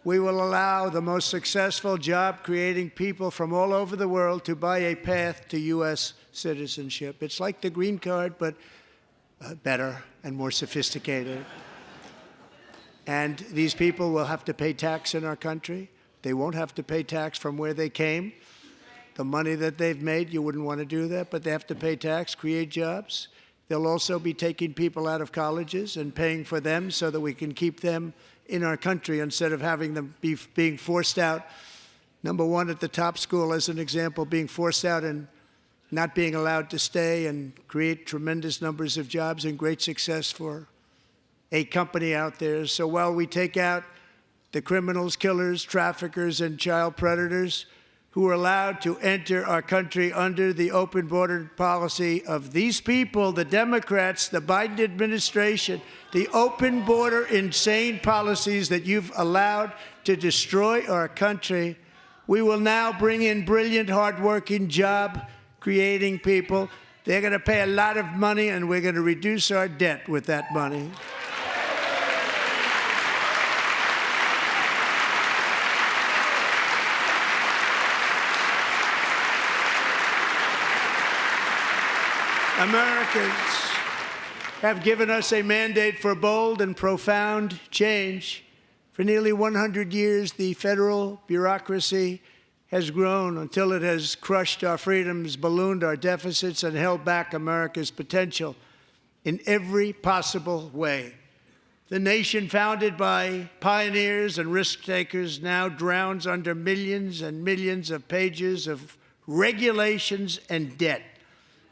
S1: we will allow the most successful job-creating people from all over the world to buy a path to U.S. citizenship. It's like the green card, but better and more sophisticated. And these people will have to pay tax in our country. They won't have to pay tax from where they came. The money that they've made, you wouldn't want to do that, but they have to pay tax, create jobs. They'll also be taking people out of colleges and paying for them so that we can keep them in our country instead of having them being forced out. Number one, at the top school, as an example, being forced out and not being allowed to stay and create tremendous numbers of jobs and great success for a company out there. So while we take out the criminals, killers, traffickers, and child predators who are allowed to enter our country under the open border policy of these people, the Democrats, the Biden administration, the open border insane policies that you've allowed to destroy our country, we will now bring in brilliant, hardworking, job-creating people. They're going to pay a lot of money, and we're going to reduce our debt with that money. Americans have given us a mandate for bold and profound change. For nearly 100 years, the federal bureaucracy has grown until it has crushed our freedoms, ballooned our deficits, and held back America's potential in every possible way. The nation founded by pioneers and risk-takers now drowns under millions and millions of pages of regulations and debt.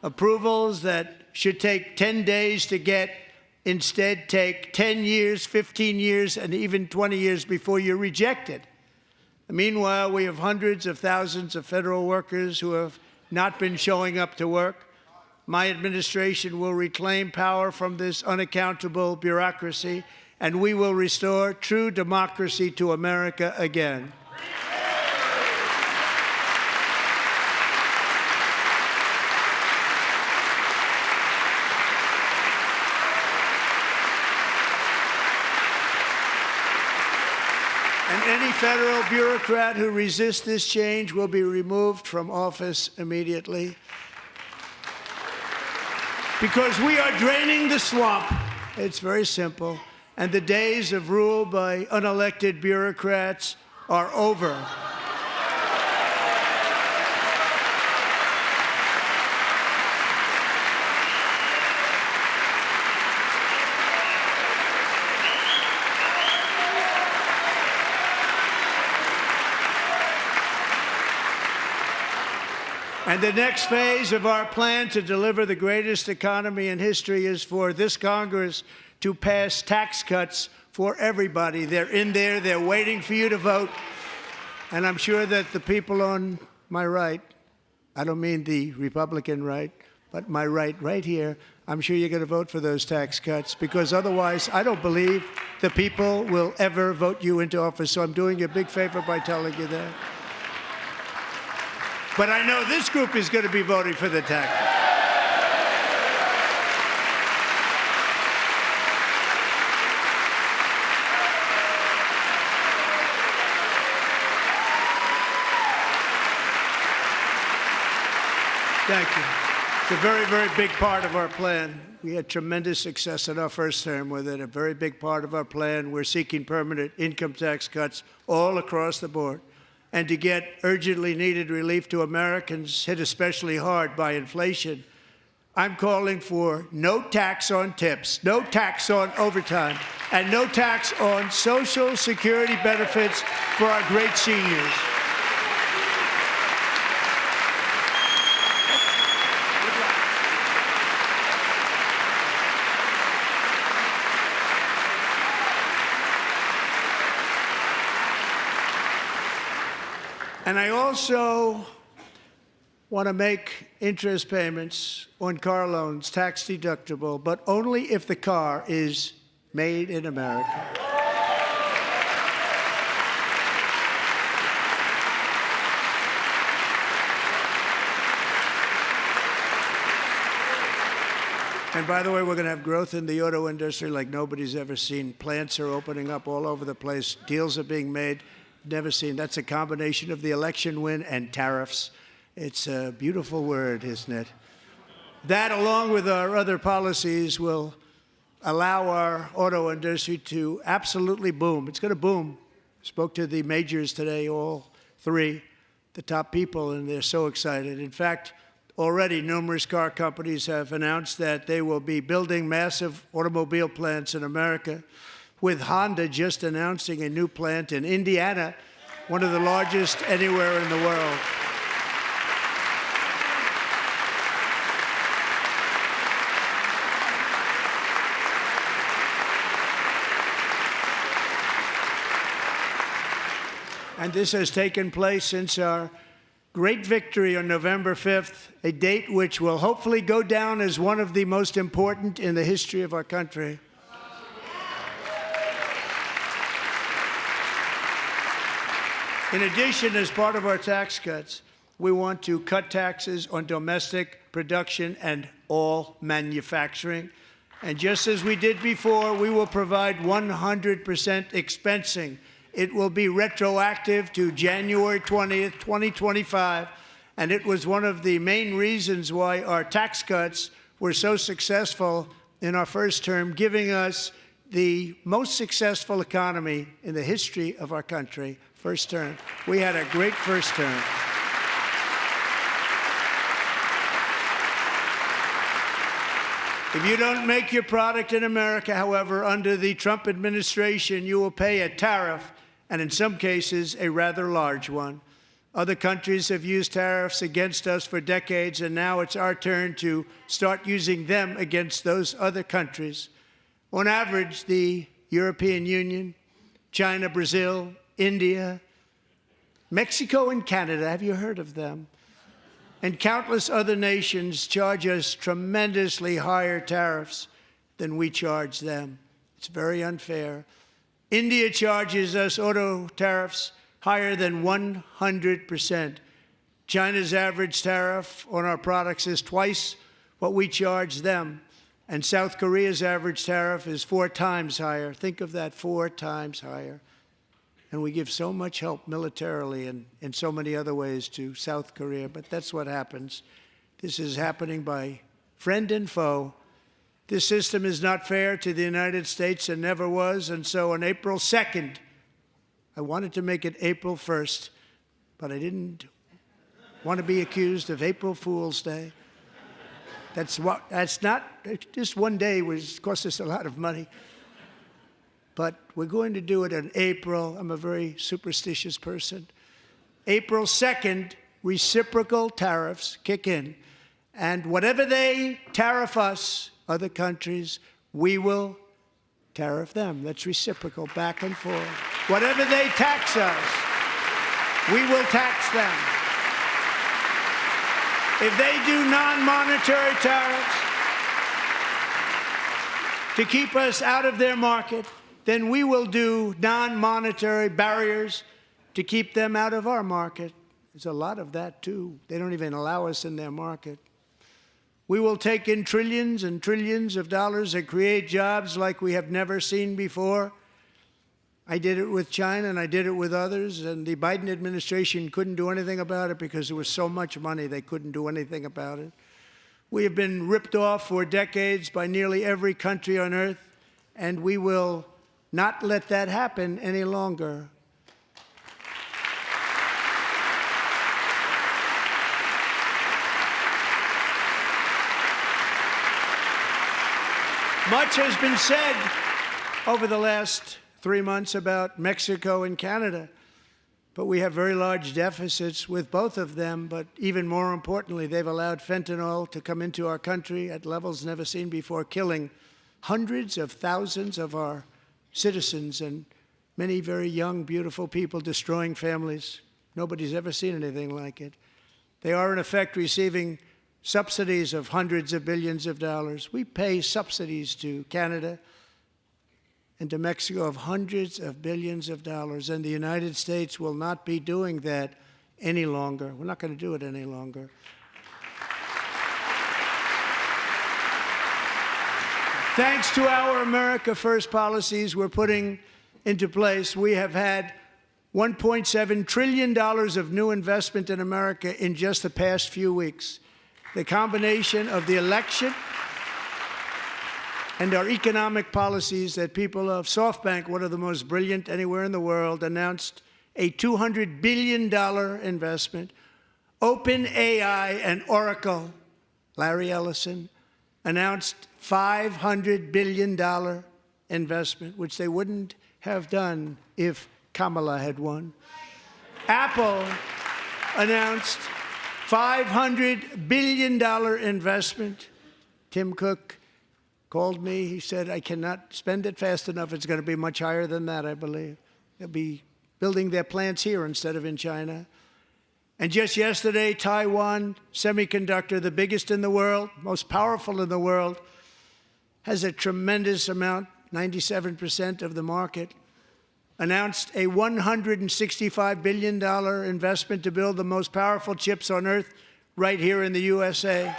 S1: Approvals that should take 10 days to get instead take 10 years, 15 years, and even 20 years before you're rejected. Meanwhile, we have hundreds of thousands of federal workers who have not been showing up to work. My administration will reclaim power from this unaccountable bureaucracy, and we will restore true democracy to America again. any federal bureaucrat who resists this change will be removed from office immediately. Because we are draining the swamp. It's very simple. And the days of rule by unelected bureaucrats are over. And the next phase of our plan to deliver the greatest economy in history is for this Congress to pass tax cuts for everybody. They're in there. They're waiting for you to vote. And I'm sure that the people on my right, I don't mean the Republican right, but my right here, I'm sure you're going to vote for those tax cuts, because otherwise I don't believe the people will ever vote you into office. So I'm doing you a big favor by telling you that. But I know this group is going to be voting for the tax. Thank you. It's a very, very big part of our plan. We had tremendous success in our first term with it. A very big part of our plan. We're seeking permanent income tax cuts all across the board. And to get urgently needed relief to Americans hit especially hard by inflation, I'm calling for no tax on tips, no tax on overtime, and no tax on Social Security benefits for our great seniors. And I also want to make interest payments on car loans tax deductible, but only if the car is made in America. And by the way, we're going to have growth in the auto industry like nobody's ever seen. Plants are opening up all over the place. Deals are being made. Never seen. That's a combination of the election win and tariffs. It's a beautiful word, isn't it? That, along with our other policies, will allow our auto industry to absolutely boom. It's going to boom. Spoke to the majors today, all three, the top people, and they're so excited. In fact, already numerous car companies have announced that they will be building massive automobile plants in America, with Honda just announcing a new plant in Indiana, one of the largest anywhere in the world. And this has taken place since our great victory on November 5th, a date which will hopefully go down as one of the most important in the history of our country. In addition, as part of our tax cuts, we want to cut taxes on domestic production and all manufacturing. And just as we did before, we will provide 100% expensing. It will be retroactive to January 20th, 2025. And it was one of the main reasons why our tax cuts were so successful in our first term, giving us the most successful economy in the history of our country. First term. We had a great first term. If you don't make your product in America, however, under the Trump administration, you will pay a tariff, and in some cases, a rather large one. Other countries have used tariffs against us for decades, and now it's our turn to start using them against those other countries. On average, the European Union, China, Brazil, India, Mexico, and Canada, have you heard of them? And countless other nations charge us tremendously higher tariffs than we charge them. It's very unfair. India charges us auto tariffs higher than 100%. China's average tariff on our products is twice what we charge them. And South Korea's average tariff is 4 times higher. Think of that, 4 times higher. And we give so much help militarily and in so many other ways to South Korea, but that's what happens. This is happening by friend and foe. This system is not fair to the United States and never was, and so on April 2nd, I wanted to make it April 1st, but I didn't want to be accused of April Fool's Day. That's not, just one day was cost us a lot of money. But we're going to do it in April. I'm a very superstitious person. April 2nd, reciprocal tariffs kick in. And whatever they tariff us, other countries, we will tariff them. That's reciprocal, back and forth. Whatever they tax us, we will tax them. If they do non-monetary tariffs to keep us out of their market, then we will do non-monetary barriers to keep them out of our market. There's a lot of that, too. They don't even allow us in their market. We will take in trillions and trillions of dollars and create jobs like we have never seen before. I did it with China, and I did it with others, and the Biden administration couldn't do anything about it because there was so much money they couldn't do anything about it. We have been ripped off for decades by nearly every country on earth, and we will not let that happen any longer. Much has been said over the last 3 months about Mexico and Canada, but we have very large deficits with both of them. But even more importantly, they've allowed fentanyl to come into our country at levels never seen before, killing hundreds of thousands of our citizens and many very young, beautiful people, destroying families. Nobody's ever seen anything like it. They are, in effect, receiving subsidies of hundreds of billions of dollars. We pay subsidies to Canada and to Mexico of hundreds of billions of dollars, and the United States will not be doing that any longer. We're not going to do it any longer. Thanks to our America First policies we're putting into place, we have had $1.7 trillion of new investment in America in just the past few weeks. The combination of the election and our economic policies that people of SoftBank, one of the most brilliant anywhere in the world, announced a $200 billion investment. OpenAI and Oracle, Larry Ellison, announced $500 billion investment, which they wouldn't have done if Kamala had won. Apple announced $500 billion investment. Tim Cook called me. He said, I cannot spend it fast enough. It's going to be much higher than that, I believe. They'll be building their plants here instead of in China. And just yesterday, Taiwan Semiconductor, the biggest in the world, most powerful in the world, has a tremendous amount, 97% of the market, announced a $165 billion investment to build the most powerful chips on earth right here in the USA.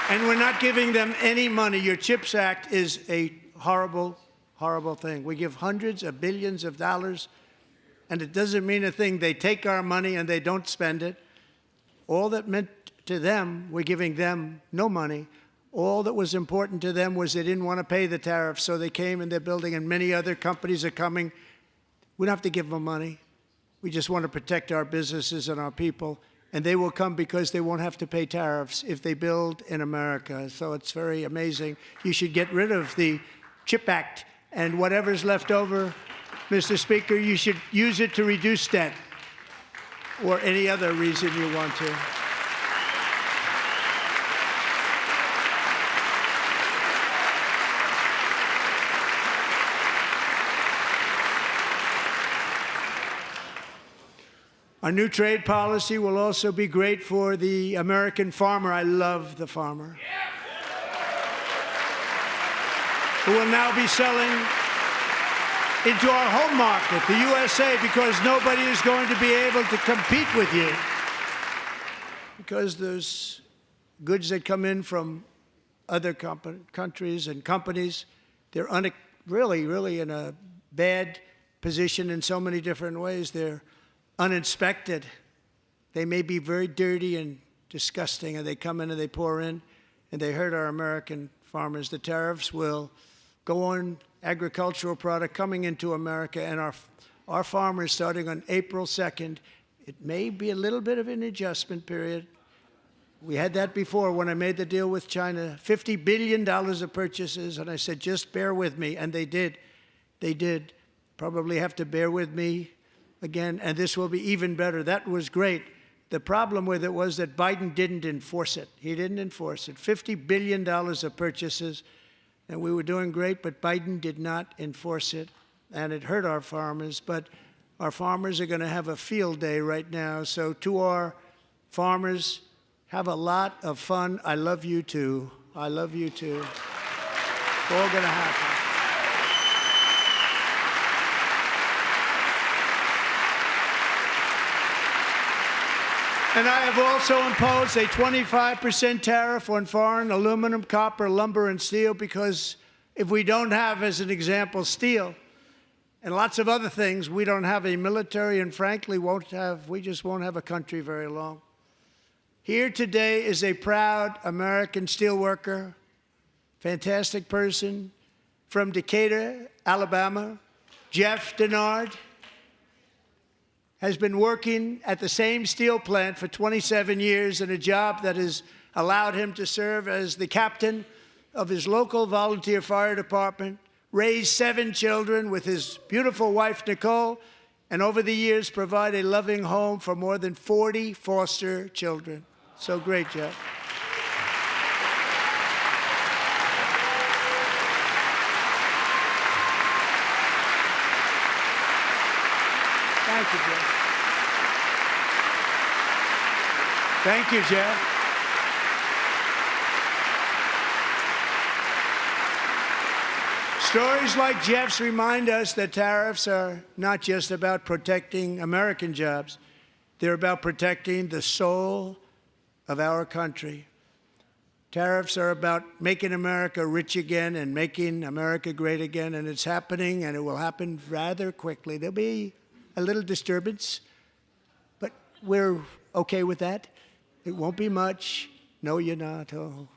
S1: And we're not giving them any money. Your CHIPS Act is a horrible, horrible thing. We give hundreds of billions of dollars, and it doesn't mean a thing. They take our money and they don't spend it. All that meant to them, we're giving them no money. All that was important to them was they didn't want to pay the tariffs, so they came and they're building, and many other companies are coming. We don't have to give them money. We just want to protect our businesses and our people. And they will come because they won't have to pay tariffs if they build in America. So it's very amazing. You should get rid of the CHIP Act, and whatever's left over, Mr. Speaker, you should use it to reduce debt or any other reason you want to. Our new trade policy will also be great for the American farmer. I love the farmer. Who will now be selling into our home market, the USA, because nobody is going to be able to compete with you. because there's goods that come in from other countries and companies. They're really in a bad position in so many different ways. They're uninspected. They may be very dirty and disgusting, and they come in and they pour in, and they hurt our American farmers. The tariffs will go on agricultural product coming into America, and our farmers, starting on April 2nd, it may be a little bit of an adjustment period. We had that before when I made the deal with China, $50 billion of purchases, and I said, just bear with me, and they did. They did. Probably have to bear with me again, and this will be even better. That was great. The problem with it was that Biden didn't enforce it. He didn't enforce it. $50 billion of purchases, and we were doing great, but Biden did not enforce it, and it hurt our farmers. But our farmers are going to have a field day right now. So to our farmers, have a lot of fun. I love you too. I love you too. It's all going to happen. And I have also imposed a 25% tariff on foreign aluminum, copper, lumber, and steel, because if we don't have, as an example, steel and lots of other things, we don't have a military, and frankly, we just won't have a country very long. Here today is a proud American steelworker, fantastic person from Decatur, Alabama, Jeff Denard. Has been working at the same steel plant for 27 years in a job that has allowed him to serve as the captain of his local volunteer fire department, raise 7 children with his beautiful wife, Nicole, and over the years provide a loving home for more than 40 foster children. So great, Jeff. Thank you, Jeff. Thank you, Jeff. Stories like Jeff's remind us that tariffs are not just about protecting American jobs. They're about protecting the soul of our country. Tariffs are about making America rich again and making America great again, and it's happening, and it will happen rather quickly. There'll be a little disturbance, but we're okay with that. It won't be much. No, you're not. Oh.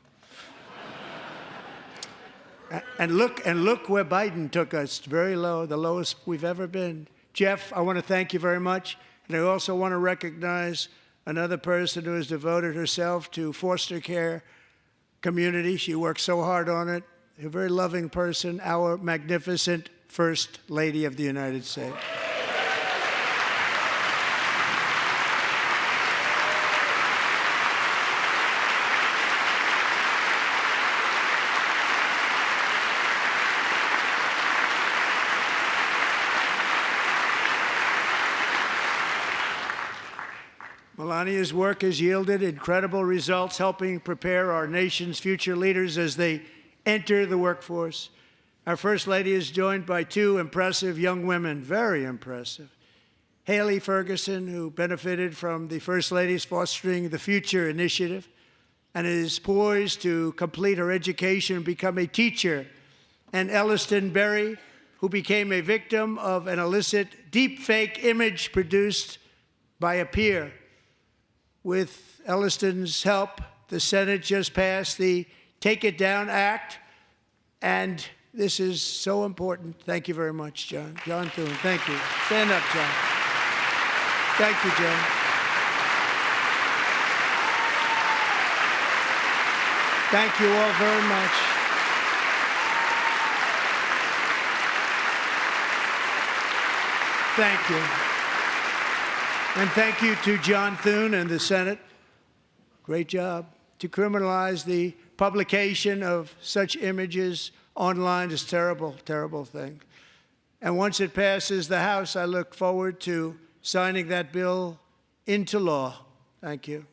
S1: And look where Biden took us, very low, the lowest we've ever been. Jeff, I want to thank you very much. And I also want to recognize another person who has devoted herself to foster care community. She works so hard on it. A very loving person, our magnificent First Lady of the United States. Melania's work has yielded incredible results, helping prepare our nation's future leaders as they enter the workforce. Our First Lady is joined by 2 impressive young women, very impressive. Haley Ferguson, who benefited from the First Lady's Fostering the Future initiative and is poised to complete her education and become a teacher. And Elliston Berry, who became a victim of an illicit deepfake image produced by a peer. With Elliston's help, the Senate just passed the Take It Down Act, and this is so important. Thank you very much, John. John Thune, thank you. Stand up, John. Thank you, John. Thank you all very much. Thank you. And thank you to John Thune and the Senate. Great job. To criminalize the publication of such images online is a terrible, terrible thing. And once it passes the House, I look forward to signing that bill into law. Thank you.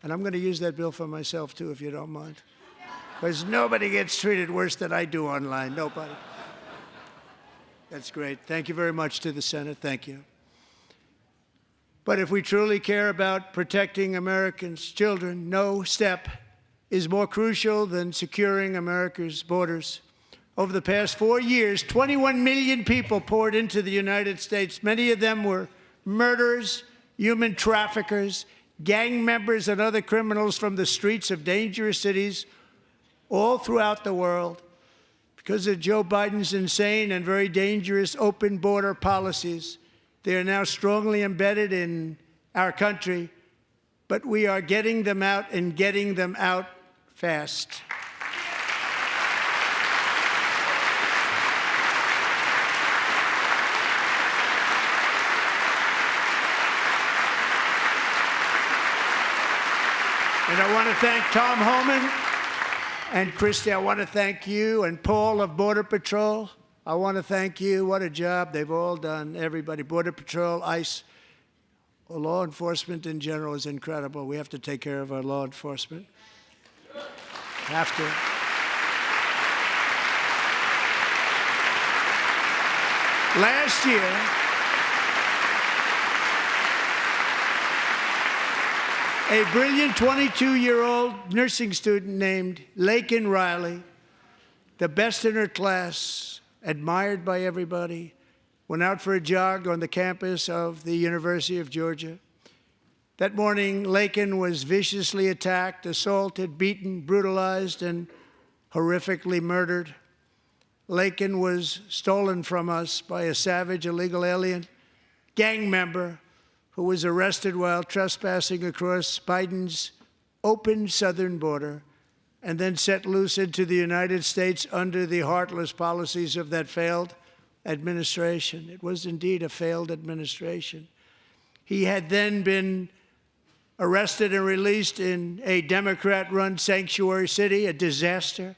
S1: And I'm going to use that bill for myself, too, if you don't mind. Because nobody gets treated worse than I do online. Nobody. That's great. Thank you very much to the Senate. Thank you. But if we truly care about protecting Americans' children, no step is more crucial than securing America's borders. Over the past 4 years, 21 million people poured into the United States. Many of them were murderers, human traffickers, gang members, and other criminals from the streets of dangerous cities all throughout the world. Because of Joe Biden's insane and very dangerous open border policies, they are now strongly embedded in our country, but we are getting them out and getting them out fast. And I want to thank Tom Homan and Christy. I want to thank you and Paul of Border Patrol. I want to thank you. What a job they've all done. Everybody, Border Patrol, ICE, law enforcement in general is incredible. We have to take care of our law enforcement. Have to. Last year, a brilliant 22-year-old nursing student named Laken Riley, the best in her class, admired by everybody, went out for a jog on the campus of the University of Georgia. That morning, Laken was viciously attacked, assaulted, beaten, brutalized, and horrifically murdered. Laken was stolen from us by a savage illegal alien gang member who was arrested while trespassing across Biden's open southern border and then set loose into the United States under the heartless policies of that failed administration. It was indeed a failed administration. He had then been arrested and released in a Democrat-run sanctuary city, a disaster,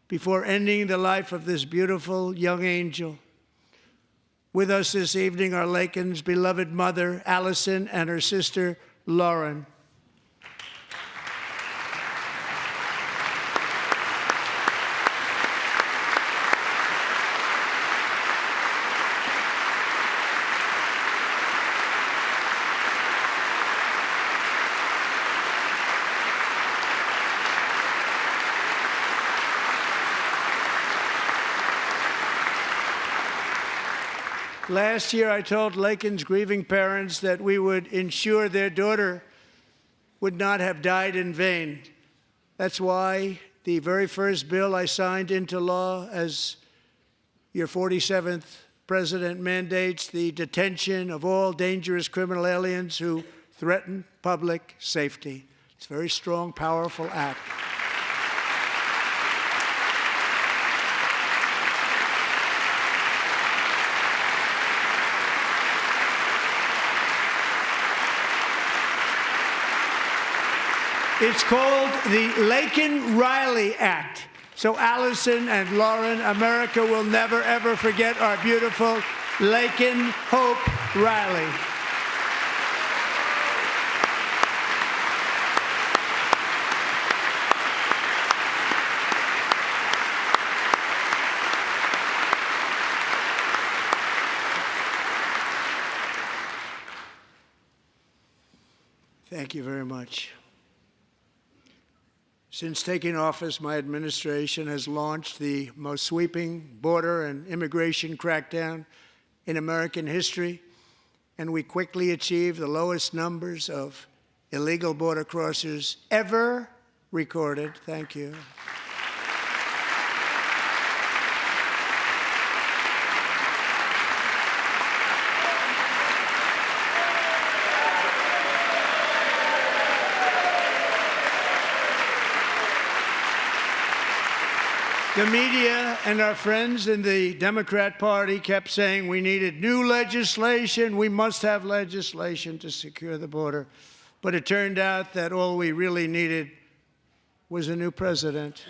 S1: before ending the life of this beautiful young angel. With us this evening are Laken's beloved mother, Allison, and her sister, Lauren. Last year, I told Laken's grieving parents that we would ensure their daughter would not have died in vain. That's why the very first bill I signed into law as your 47th president mandates the detention of all dangerous criminal aliens who threaten public safety. It's a very strong, powerful act. It's called the Laken-Riley Act. So Allison and Lauren, America will never, ever forget our beautiful Laken Hope Riley. Thank you very much. Since taking office, my administration has launched the most sweeping border and immigration crackdown in American history, and we quickly achieved the lowest numbers of illegal border crossers ever recorded. Thank you. The media and our friends in the Democrat Party kept saying we needed new legislation, we must have legislation to secure the border. But it turned out that all we really needed was a new president.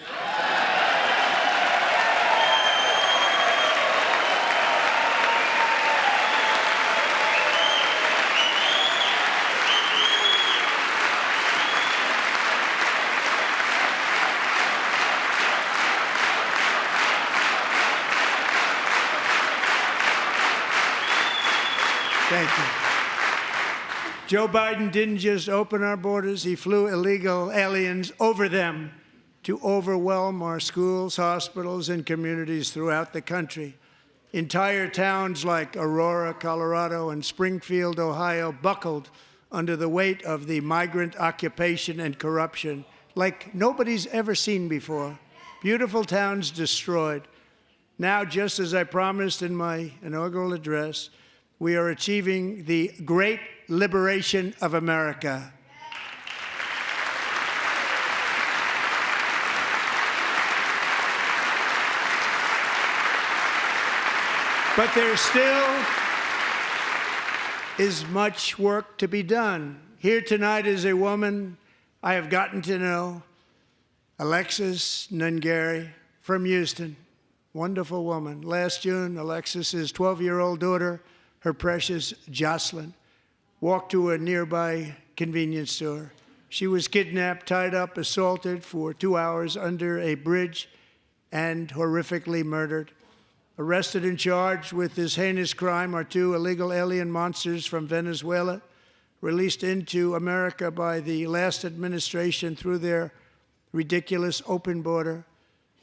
S1: Thank you. Joe Biden didn't just open our borders, he flew illegal aliens over them to overwhelm our schools, hospitals, and communities throughout the country. Entire towns like Aurora, Colorado, and Springfield, Ohio, buckled under the weight of the migrant occupation and corruption like nobody's ever seen before. Beautiful towns destroyed. Now, just as I promised in my inaugural address, we are achieving the great liberation of America. But there still is much work to be done. Here tonight is a woman I have gotten to know, Alexis Nungary from Houston. Wonderful woman. Last June, Alexis's 12-year-old daughter, her precious Jocelyn, walked to a nearby convenience store. She was kidnapped, tied up, assaulted for 2 hours under a bridge, and horrifically murdered. Arrested and charged with this heinous crime are 2 illegal alien monsters from Venezuela, released into America by the last administration through their ridiculous open border.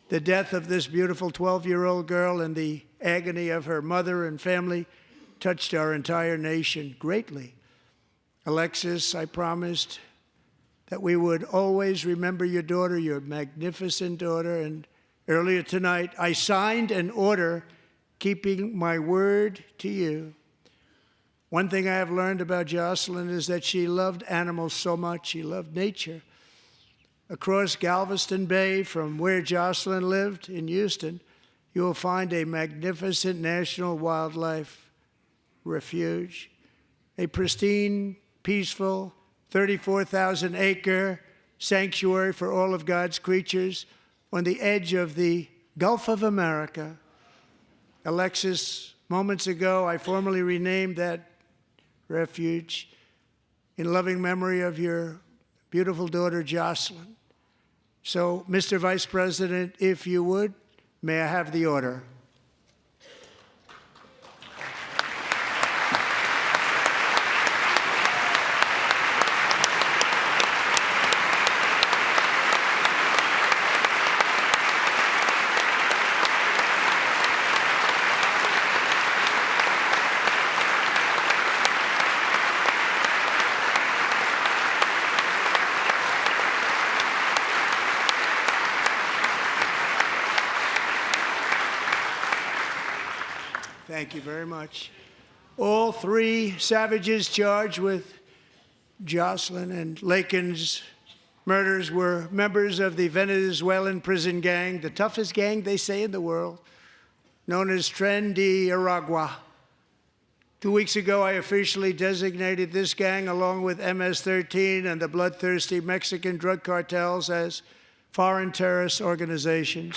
S1: The death of this beautiful 12-year-old girl and the agony of her mother and family touched our entire nation greatly. Alexis, I promised that we would always remember your daughter, your magnificent daughter, and earlier tonight, I signed an order keeping my word to you. One thing I have learned about Jocelyn is that she loved animals so much. She loved nature. Across Galveston Bay, from where Jocelyn lived in Houston, you will find a magnificent national wildlife refuge, a pristine, peaceful, 34,000-acre sanctuary for all of God's creatures on the edge of the Gulf of America. Alexis, moments ago, I formally renamed that refuge in loving memory of your beautiful daughter, Jocelyn. So, Mr. Vice President, if you would, may I have the order? Thank you very much. All 3 savages charged with Jocelyn and Lakin's murders were members of the Venezuelan prison gang, the toughest gang, they say, in the world, known as Tren de Aragua. 2 weeks ago, I officially designated this gang, along with MS-13 and the bloodthirsty Mexican drug cartels, as foreign terrorist organizations.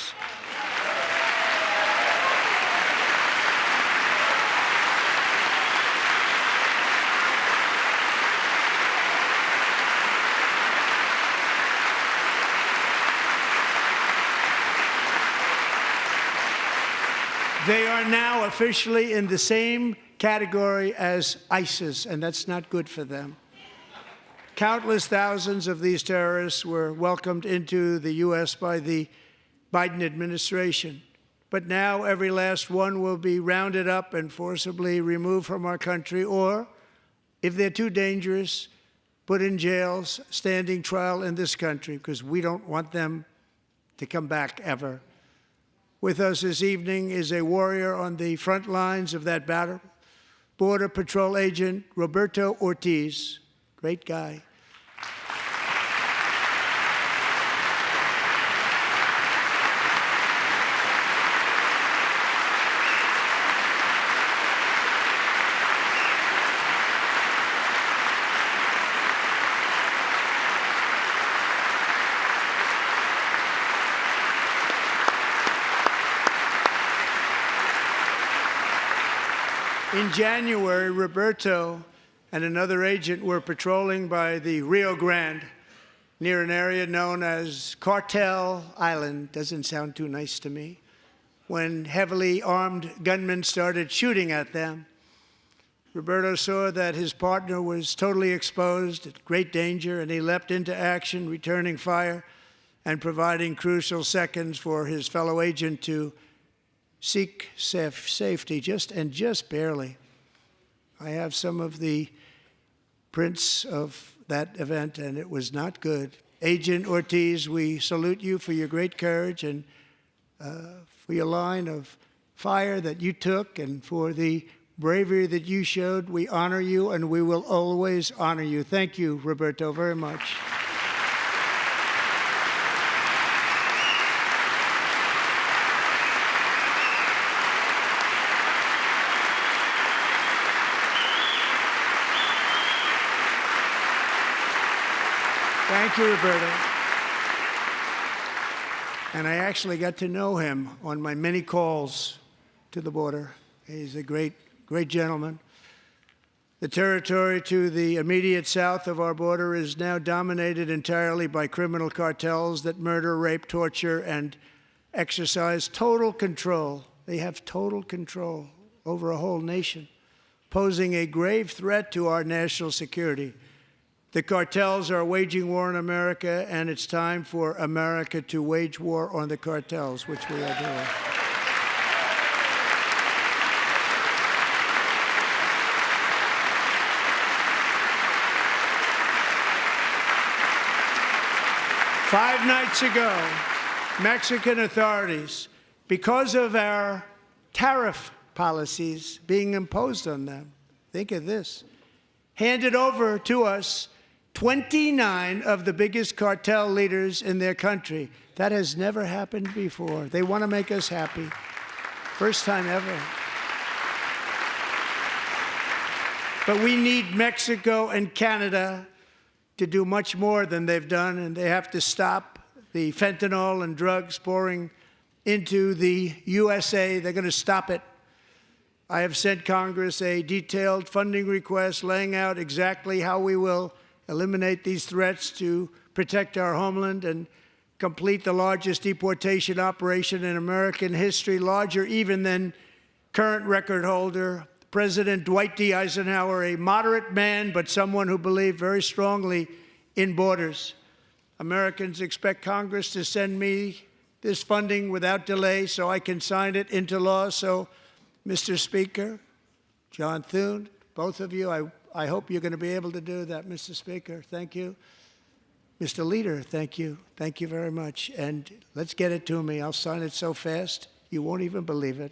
S1: They are now officially in the same category as ISIS, and that's not good for them. Countless thousands of these terrorists were welcomed into the U.S. by the Biden administration. But now every last one will be rounded up and forcibly removed from our country, or, if they're too dangerous, put in jails, standing trial in this country, because we don't want them to come back ever. With us this evening is a warrior on the front lines of that battle, Border Patrol Agent Roberto Ortiz. Great guy. In January, Roberto and another agent were patrolling by the Rio Grande near an area known as Cartel Island. Doesn't sound too nice to me. When heavily armed gunmen started shooting at them. Roberto saw that his partner was totally exposed, at great danger, and he leapt into action, returning fire and providing crucial seconds for his fellow agent to seek safety, just barely. I have some of the prints of that event, and it was not good. Agent Ortiz, we salute you for your great courage and for your line of fire that you took and for the bravery that you showed. We honor you, and we will always honor you. Thank you, Roberto, very much. Thank you, Roberto. And I actually got to know him on my many calls to the border. He's a great gentleman. The territory to the immediate south of our border is now dominated entirely by criminal cartels that murder, rape, torture, and exercise total control. They have total control over a whole nation, posing a grave threat to our national security. The cartels are waging war on America, and it's time for America to wage war on the cartels, which we are doing. Five nights ago, Mexican authorities, because of our tariff policies being imposed on them, think of this, handed over to us 29 of the biggest cartel leaders in their country. That has never happened before. They want to make us happy. First time ever. But we need Mexico and Canada to do much more than they've done, and they have to stop the fentanyl and drugs pouring into the USA. They're going to stop it. I have sent Congress a detailed funding request laying out exactly how we will eliminate these threats to protect our homeland and complete the largest deportation operation in American history, larger even than current record holder, President Dwight D. Eisenhower, a moderate man, but someone who believed very strongly in borders. Americans expect Congress to send me this funding without delay so I can sign it into law. So, Mr. Speaker, John Thune, both of you, I hope you're going to be able to do that, Mr. Speaker. Thank you. Mr. Leader, thank you. Thank you very much. And let's get it to me. I'll sign it so fast, you won't even believe it.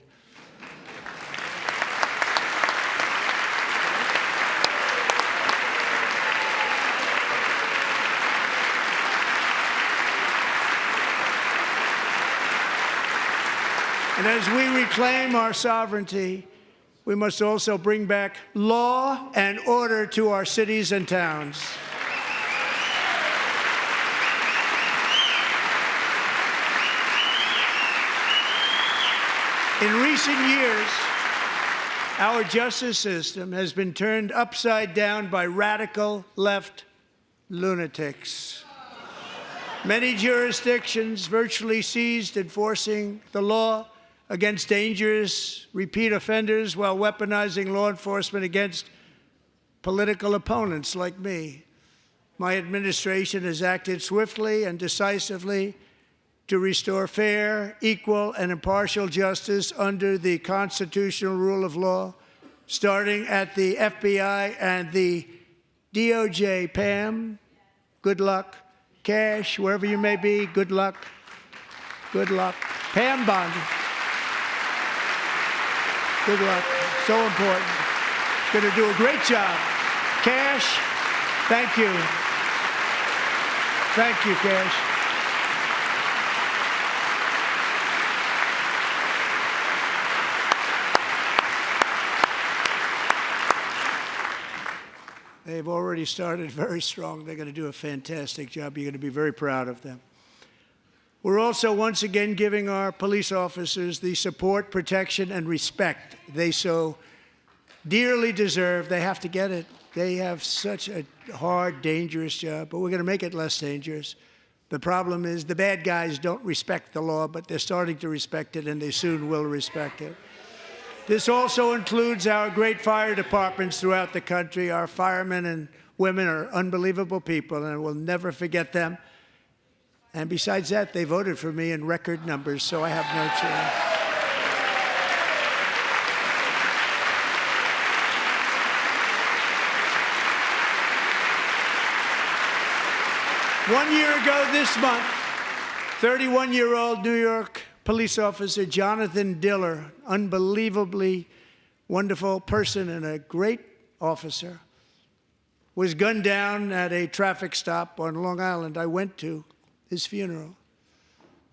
S1: And as we reclaim our sovereignty, we must also bring back law and order to our cities and towns. In recent years, our justice system has been turned upside down by radical left lunatics. Many jurisdictions virtually ceased enforcing the law against dangerous repeat offenders while weaponizing law enforcement against political opponents like me. My administration has acted swiftly and decisively to restore fair, equal, and impartial justice under the constitutional rule of law, starting at the FBI and the DOJ. Pam, good luck. Cash, wherever you may be, good luck. Good luck. Pam Bondi. Good luck. So important. Going to do a great job. Cash, thank you. Thank you, Cash. They've already started very strong. They're going to do a fantastic job. You're going to be very proud of them. We're also once again giving our police officers the support, protection, and respect they so dearly deserve. They have to get it. They have such a hard, dangerous job, but we're going to make it less dangerous. The problem is the bad guys don't respect the law, but they're starting to respect it, and they soon will respect it. This also includes our great fire departments throughout the country. Our firemen and women are unbelievable people, and I will never forget them. And besides that, they voted for me in record numbers, so I have no choice. 1 year ago this month, 31-year-old New York police officer Jonathan Diller, unbelievably wonderful person and a great officer, was gunned down at a traffic stop on Long Island. I went to his funeral.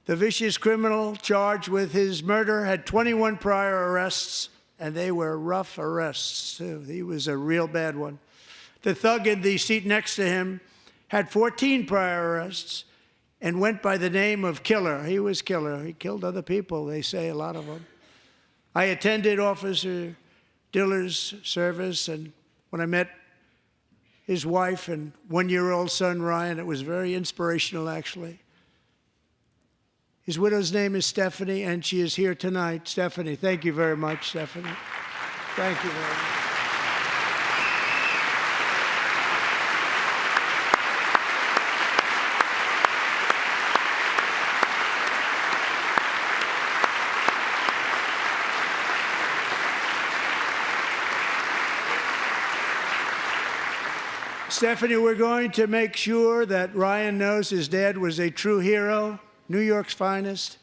S1: The vicious criminal charged with his murder had 21 prior arrests, and they were rough arrests, too. He was a real bad one. The thug in the seat next to him had 14 prior arrests and went by the name of Killer. He was Killer. He killed other people, they say, a lot of them. I attended Officer Diller's service, and when I met his wife and one-year-old son, Ryan, it was very inspirational, actually. His widow's name is Stephanie, and she is here tonight. Stephanie, thank you very much, Stephanie. Thank you very much. Stephanie, we're going to make sure that Ryan knows his dad was a true hero, New York's finest,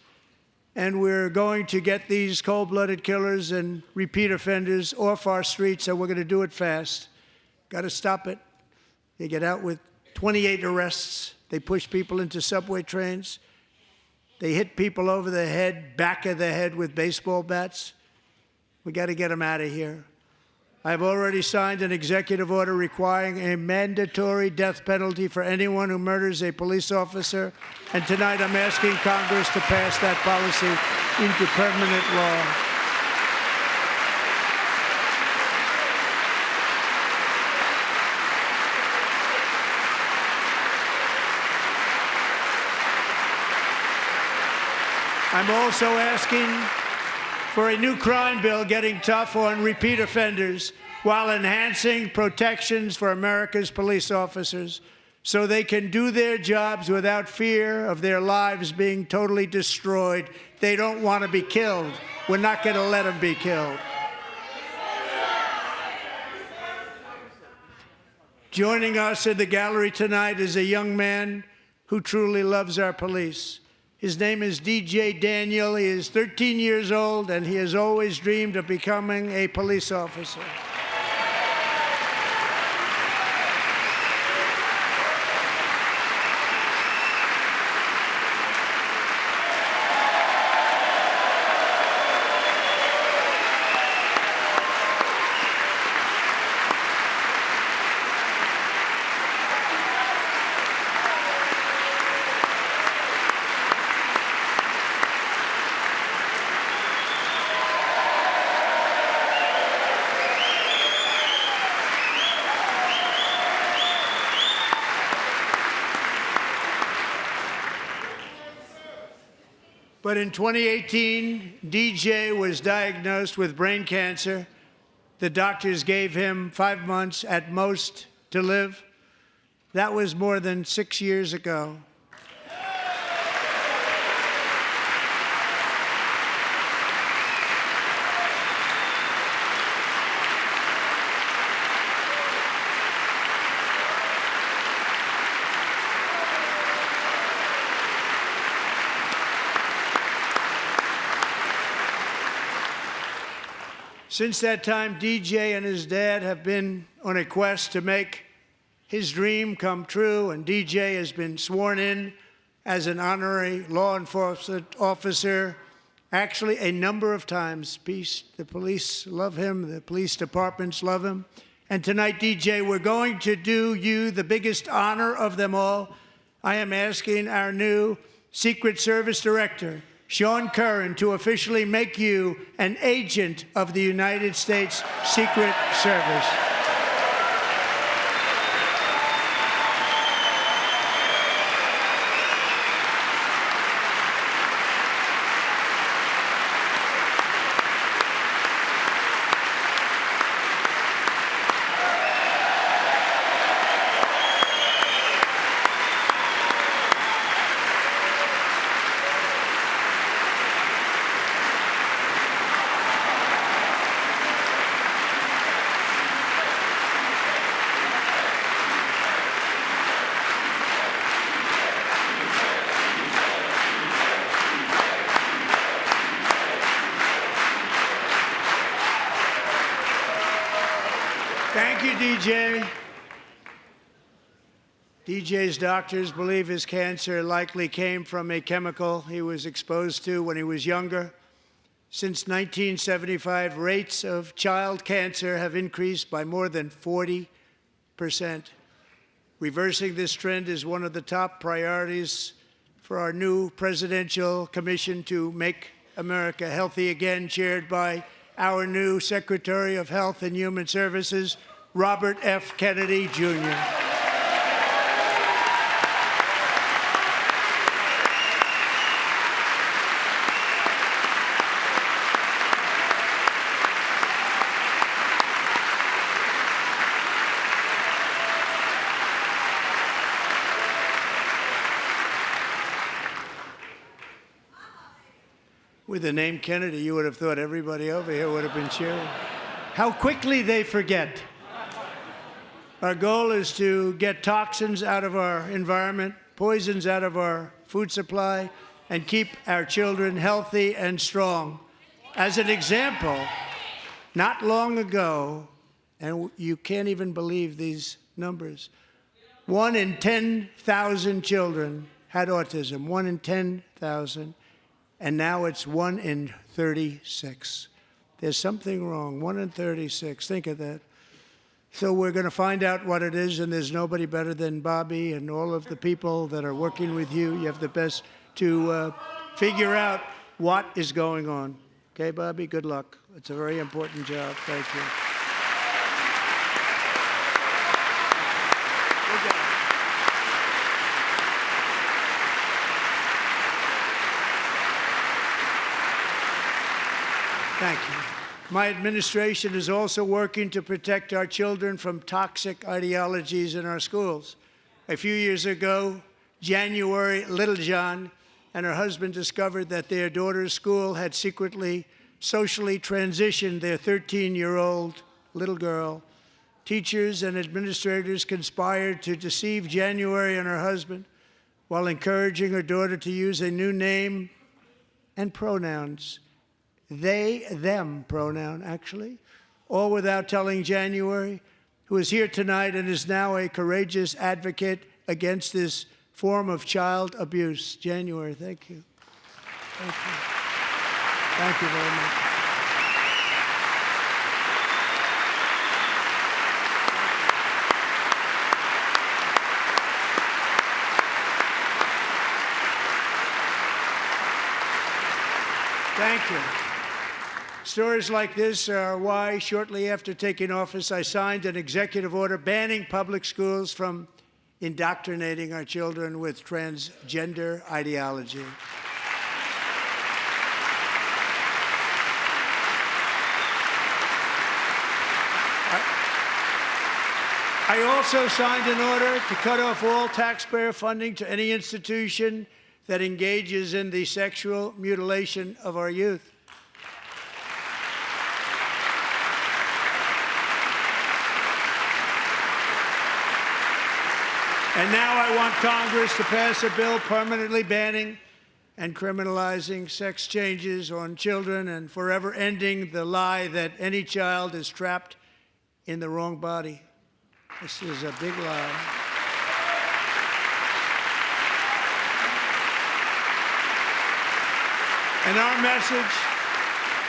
S1: and we're going to get these cold-blooded killers and repeat offenders off our streets, and we're going to do it fast. Got to stop it. They get out with 28 arrests. They push people into subway trains. They hit people over the head, back of the head with baseball bats. We got to get them out of here. I've already signed an executive order requiring a mandatory death penalty for anyone who murders a police officer, and tonight I'm asking Congress to pass that policy into permanent law. I'm also asking for a new crime bill getting tough on repeat offenders while enhancing protections for America's police officers so they can do their jobs without fear of their lives being totally destroyed. They don't want to be killed. We're not going to let them be killed. Joining us in the gallery tonight is a young man who truly loves our police. His name is DJ Daniel. He is 13 years old, and he has always dreamed of becoming a police officer. But in 2018, DJ was diagnosed with brain cancer. The doctors gave him 5 months at most to live. That was more than 6 years ago. Since that time, DJ and his dad have been on a quest to make his dream come true, and DJ has been sworn in as an honorary law enforcement officer, actually a number of times. The police love him, the police departments love him. And tonight, DJ, we're going to do you the biggest honor of them all. I am asking our new Secret Service Director, Sean Curran, to officially make you an agent of the United States Secret Service. Thank you, DJ. DJ's doctors believe his cancer likely came from a chemical he was exposed to when he was younger. Since 1975, rates of child cancer have increased by more than 40%. Reversing this trend is one of the top priorities for our new presidential commission to make America healthy again, chaired by our new Secretary of Health and Human Services, Robert F. Kennedy, Jr. With the name Kennedy, you would have thought everybody over here would have been cheering. How quickly they forget. Our goal is to get toxins out of our environment, poisons out of our food supply, and keep our children healthy and strong. As an example, not long ago, and you can't even believe these numbers, 1 in 10,000 children had autism, 1 in 10,000. And now it's 1 in 36. There's something wrong, 1 in 36. Think of that. So we're going to find out what it is, and there's nobody better than Bobby and all of the people that are working with you. You have the best to figure out what is going on. Okay, Bobby, good luck. It's a very important job. Thank you. Good job. Thank you. My administration is also working to protect our children from toxic ideologies in our schools. A few years ago, January Littlejohn and her husband discovered that their daughter's school had secretly socially transitioned their 13-year-old little girl. Teachers and administrators conspired to deceive January and her husband while encouraging her daughter to use a new name and pronouns. They, them pronoun, actually, all without telling January, who is here tonight and is now a courageous advocate against this form of child abuse. January, thank you. Thank you. Thank you very much. Thank you. Stories like this are why, shortly after taking office, I signed an executive order banning public schools from indoctrinating our children with transgender ideology. I also signed an order to cut off all taxpayer funding to any institution that engages in the sexual mutilation of our youth. And now I want Congress to pass a bill permanently banning and criminalizing sex changes on children and forever ending the lie that any child is trapped in the wrong body. This is a big lie. And our message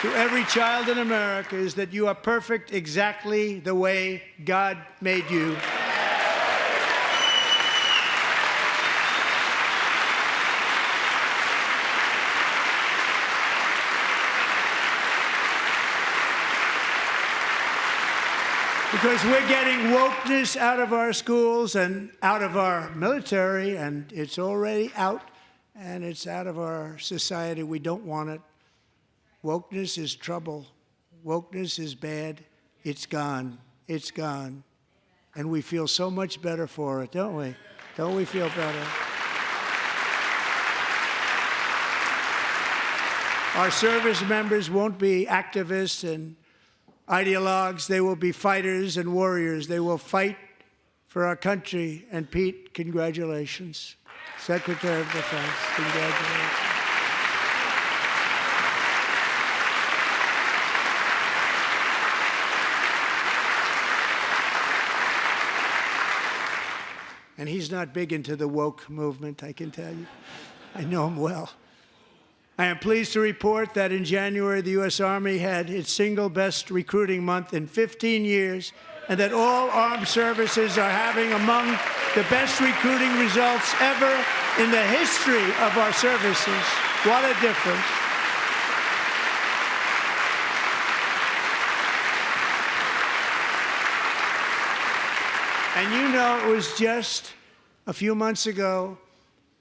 S1: to every child in America is that you are perfect exactly the way God made you. Because we're getting wokeness out of our schools and out of our military, and it's already out, and it's out of our society. We don't want it. Wokeness is trouble. Wokeness is bad. It's gone. It's gone. And we feel so much better for it, don't we? Don't we feel better? Our service members won't be activists and ideologues. They will be fighters and warriors. They will fight for our country. And Pete, congratulations. Secretary of Defense, congratulations. And he's not big into the woke movement, I can tell you. I know him well. I am pleased to report that in January, the U.S. Army had its single best recruiting month in 15 years, and that all armed services are having among the best recruiting results ever in the history of our services. What a difference. And you know, it was just a few months ago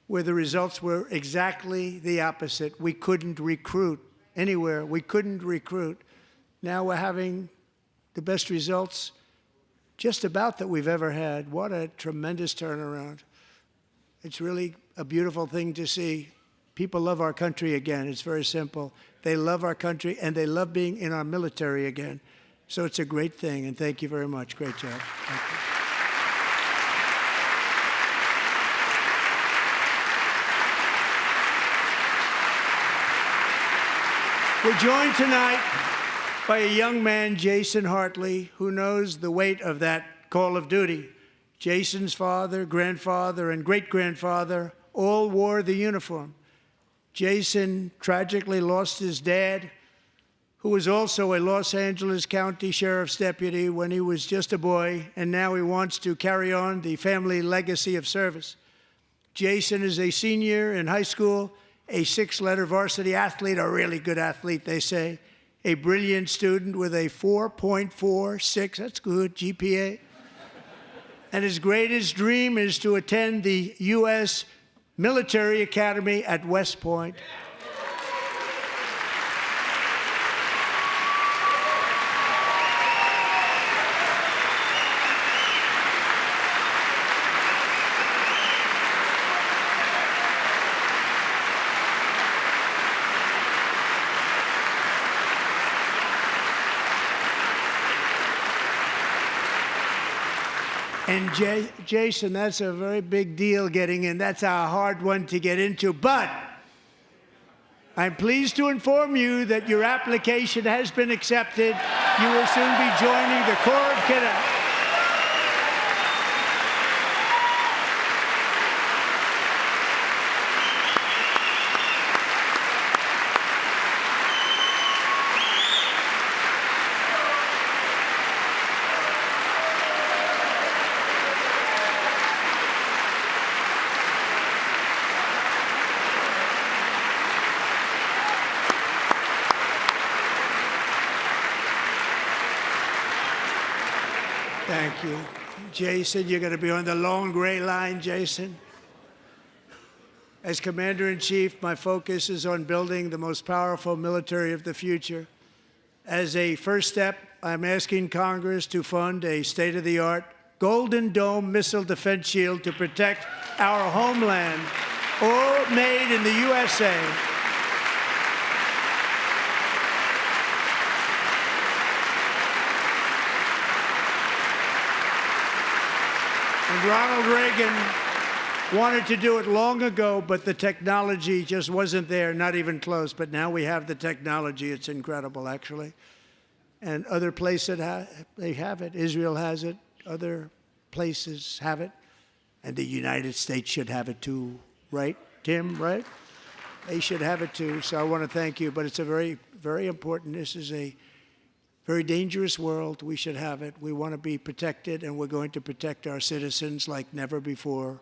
S1: where the results were exactly the opposite. We couldn't recruit anywhere. We couldn't recruit. Now we're having the best results just about that we've ever had. What a tremendous turnaround. It's really a beautiful thing to see. People love our country again. It's very simple. They love our country, and they love being in our military again. So it's a great thing, and thank you very much. Great job. Thank you. We're joined tonight by a young man, Jason Hartley, who knows the weight of that call of duty. Jason's father, grandfather, and great-grandfather all wore the uniform. Jason tragically lost his dad, who was also a Los Angeles County Sheriff's deputy when he was just a boy, and now he wants to carry on the family legacy of service. Jason is a senior in high school, a 6-letter varsity athlete, a really good athlete, they say, a brilliant student with a 4.46, that's good, GPA. And his greatest dream is to attend the U.S. Military Academy at West Point. And Jason, that's a very big deal getting in. That's a hard one to get into. But I'm pleased to inform you that your application has been accepted. You will soon be joining the Corps of Cadets. Thank you. Jason, you're going to be on the long gray line, Jason. As Commander-in-Chief, my focus is on building the most powerful military of the future. As a first step, I'm asking Congress to fund a state-of-the-art Golden Dome missile defense shield to protect our homeland, all made in the USA. And Ronald Reagan wanted to do it long ago, but the technology just wasn't there, not even close. But now we have the technology. It's incredible, actually. And other places, they have it. Israel has it. Other places have it. And the United States should have it too, right, Tim, right? They should have it too. So I want to thank you. But it's a very, very important. This is a very dangerous world. We should have it. We want to be protected, and we're going to protect our citizens like never before.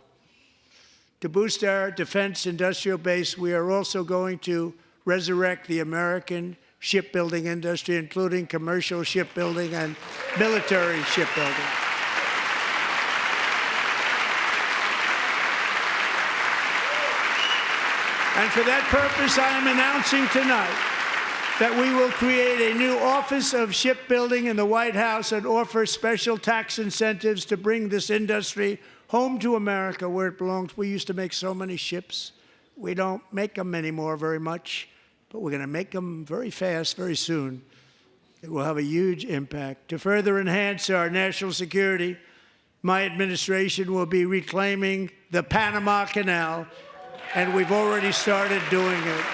S1: To boost our defense industrial base, we are also going to resurrect the American shipbuilding industry, including commercial shipbuilding and military shipbuilding. And for that purpose, I am announcing tonight that we will create a new Office of Shipbuilding in the White House and offer special tax incentives to bring this industry home to America where it belongs. We used to make so many ships. We don't make them anymore very much, but we're going to make them very fast, very soon. It will have a huge impact. To further enhance our national security, my administration will be reclaiming the Panama Canal, and we've already started doing it.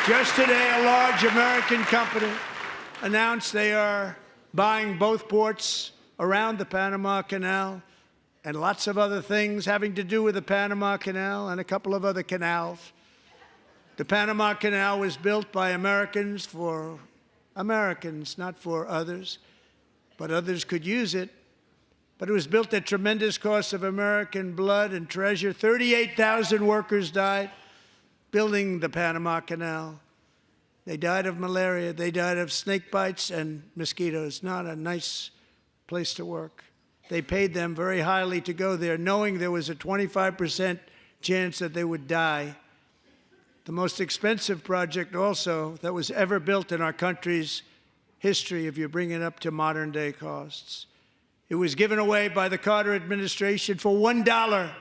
S1: Just today, a large American company announced they are buying both ports around the Panama Canal and lots of other things having to do with the Panama Canal and a couple of other canals. The Panama Canal was built by Americans for Americans, not for others, but others could use it. But it was built at tremendous cost of American blood and treasure. 38,000 workers died building the Panama Canal. They died of malaria. They died of snake bites and mosquitoes. Not a nice place to work. They paid them very highly to go there, knowing there was a 25% chance that they would die. The most expensive project also that was ever built in our country's history, if you bring it up to modern day costs. It was given away by the Carter administration for $1,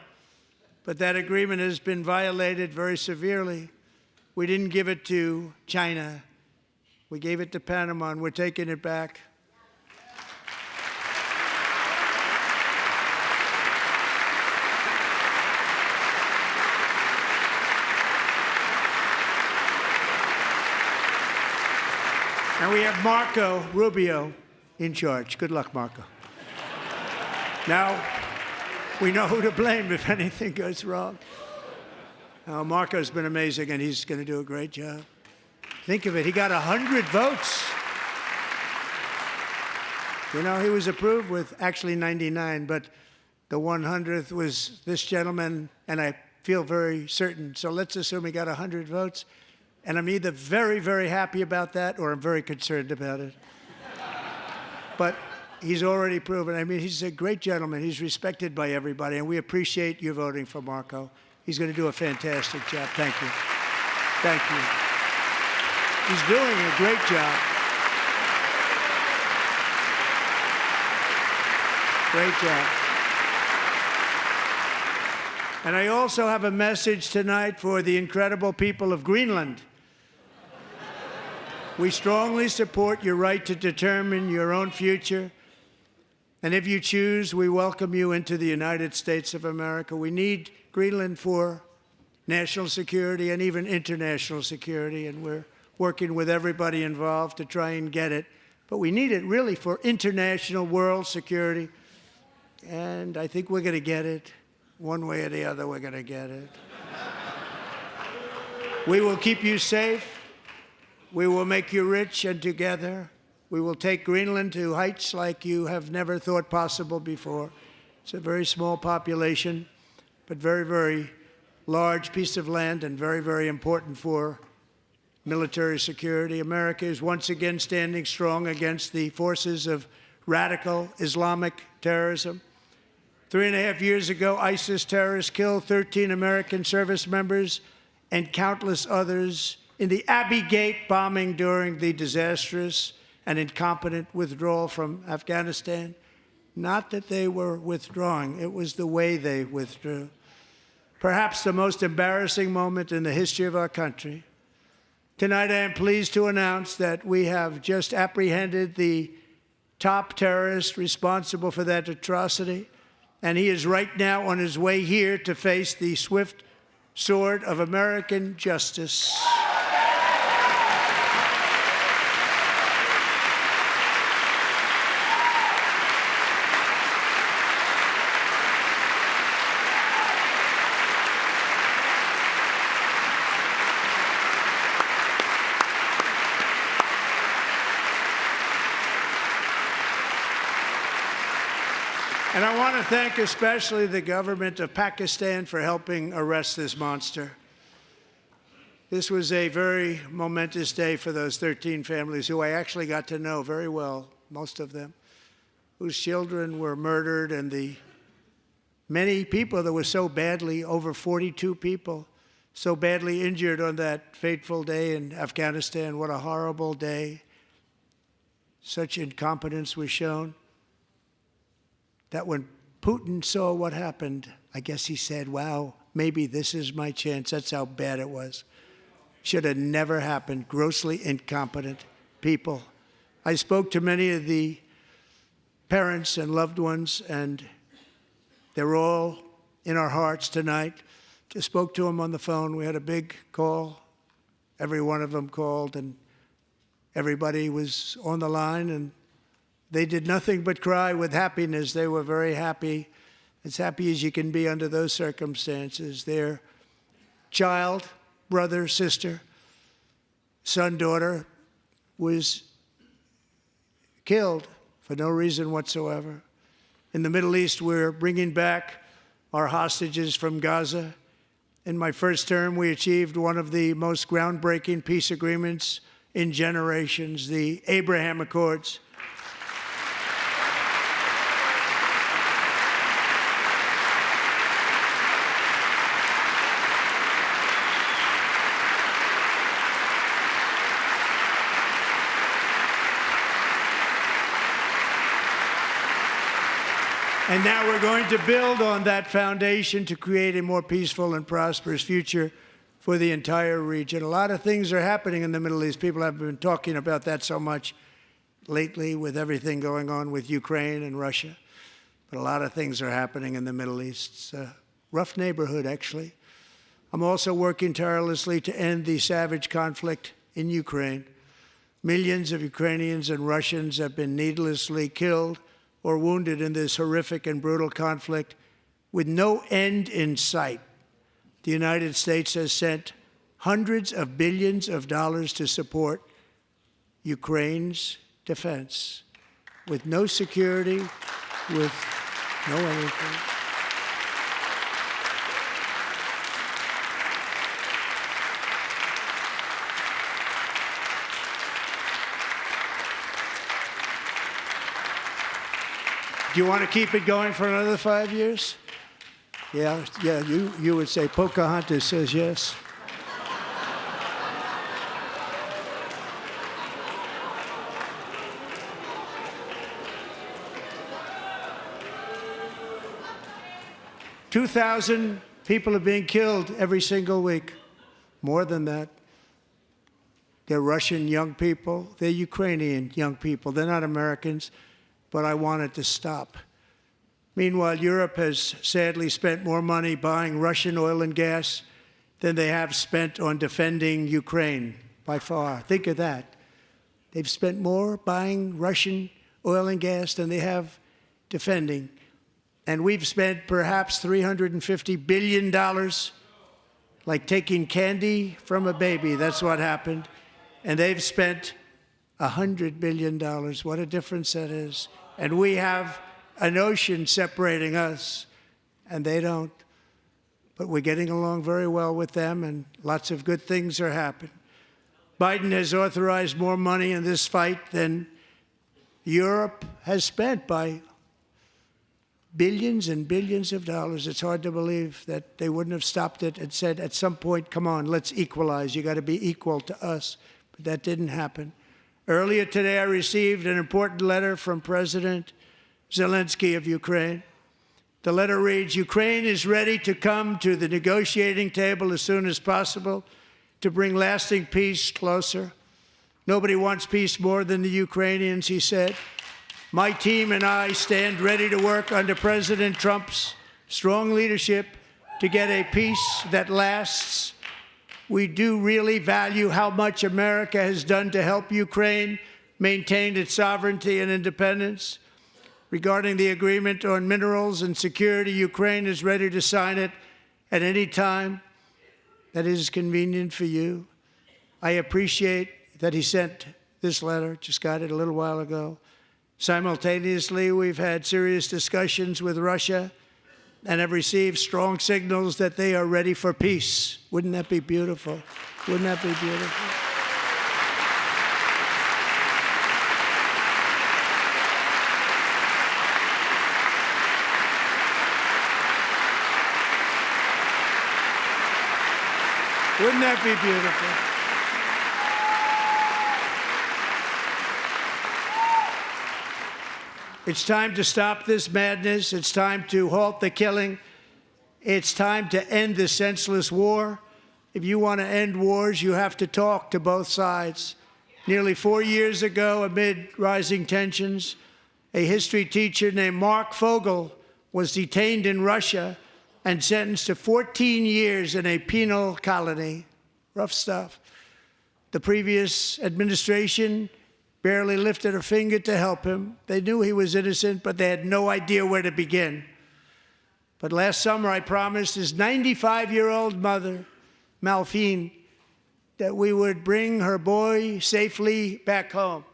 S1: but that agreement has been violated very severely. We didn't give it to China. We gave it to Panama, and we're taking it back. And we have Marco Rubio in charge. Good luck, Marco. Now, we know who to blame if anything goes wrong. Marco's been amazing, and he's going to do a great job. Think of it. He got 100 votes. You know, he was approved with actually 99, but the 100th was this gentleman, and I feel very certain. So let's assume he got 100 votes. And I'm either very, very happy about that or I'm very concerned about it. But he's already proven. I mean, he's a great gentleman. He's respected by everybody, and we appreciate you voting for Marco. He's going to do a fantastic job. Thank you. Thank you. He's doing a great job. Great job. And I also have a message tonight for the incredible people of Greenland. We strongly support your right to determine your own future. And if you choose, we welcome you into the United States of America. We need Greenland for national security and even international security, and we're working with everybody involved to try and get it. But we need it really for international world security, and I think we're going to get it. One way or the other, we're going to get it. We will keep you safe. We will make you rich, and together we will take Greenland to heights like you have never thought possible before. It's a very small population, but very, very large piece of land and very, very important for military security. America is once again standing strong against the forces of radical Islamic terrorism. 3.5 years ago, ISIS terrorists killed 13 American service members and countless others in the Abbey Gate bombing during the disastrous and incompetent withdrawal from Afghanistan. Not that they were withdrawing, it was the way they withdrew. Perhaps the most embarrassing moment in the history of our country. Tonight, I am pleased to announce that we have just apprehended the top terrorist responsible for that atrocity, and he is right now on his way here to face the swift sword of American justice. And I want to thank especially the government of Pakistan for helping arrest this monster. This was a very momentous day for those 13 families who I actually got to know very well, most of them, whose children were murdered, and the many people that were so badly, over 42 people, so badly injured on that fateful day in Afghanistan. What a horrible day. Such incompetence was shown that when Putin saw what happened, I guess he said, wow, maybe this is my chance. That's how bad it was. Should have never happened. Grossly incompetent people. I spoke to many of the parents and loved ones, and they're all in our hearts tonight. Just spoke to them on the phone. We had a big call. Every one of them called, and Everybody was on the line, and they did nothing but cry with happiness. They were very happy, as happy as you can be under those circumstances. Their child, brother, sister, son, daughter was killed for no reason whatsoever. In the Middle East, we're bringing back our hostages from Gaza. In my first term, we achieved one of the most groundbreaking peace agreements in generations, the Abraham Accords. And now we're going to build on that foundation to create a more peaceful and prosperous future for the entire region. A lot of things are happening in the Middle East. People haven't been talking about that so much lately with everything going on with Ukraine and Russia. But a lot of things are happening in the Middle East. It's a rough neighborhood, actually. I'm also working tirelessly to end the savage conflict in Ukraine. Millions of Ukrainians and Russians have been needlessly killed or wounded in this horrific and brutal conflict with no end in sight. The United States has sent hundreds of billions of dollars to support Ukraine's defense with no security, with no anything. Do you want to keep it going for another 5 years? Yeah, you would say Pocahontas says yes. $2,000 people are being killed every single week. More than that. They're Russian young people. They're Ukrainian young people. They're not Americans. But I want it to stop. Meanwhile, Europe has sadly spent more money buying Russian oil and gas than they have spent on defending Ukraine, by far. Think of that. They've spent more buying Russian oil and gas than they have defending. And we've spent perhaps $350 billion, like taking candy from a baby. That's what happened. And they've spent $100 billion. What a difference that is. And we have an ocean separating us, and they don't. But we're getting along very well with them, and lots of good things are happening. Biden has authorized more money in this fight than Europe has spent, by billions and billions of dollars. It's hard to believe that they wouldn't have stopped it and said, at some point, come on, let's equalize. You got to be equal to us. But that didn't happen. Earlier today, I received an important letter from President Zelensky of Ukraine. The letter reads, Ukraine is ready to come to the negotiating table as soon as possible to bring lasting peace closer. Nobody wants peace more than the Ukrainians, he said. My team and I stand ready to work under President Trump's strong leadership to get a peace that lasts. We do really value how much America has done to help Ukraine maintain its sovereignty and independence. Regarding the agreement on minerals and security, Ukraine is ready to sign it at any time that is convenient for you. I appreciate that he sent this letter, just got it a little while ago. Simultaneously, we've had serious discussions with Russia and have received strong signals that they are ready for peace. Wouldn't that be beautiful? Wouldn't that be beautiful? Wouldn't that be beautiful? It's time to stop this madness. It's time to halt the killing. It's time to end this senseless war. If you want to end wars, you have to talk to both sides. Nearly 4 years ago, amid rising tensions, a history teacher named Mark Fogel was detained in Russia and sentenced to 14 years in a penal colony. Rough stuff. The previous administration barely lifted a finger to help him. They knew he was innocent, but they had no idea where to begin. But last summer, I promised his 95-year-old mother, Malphine, that we would bring her boy safely back home.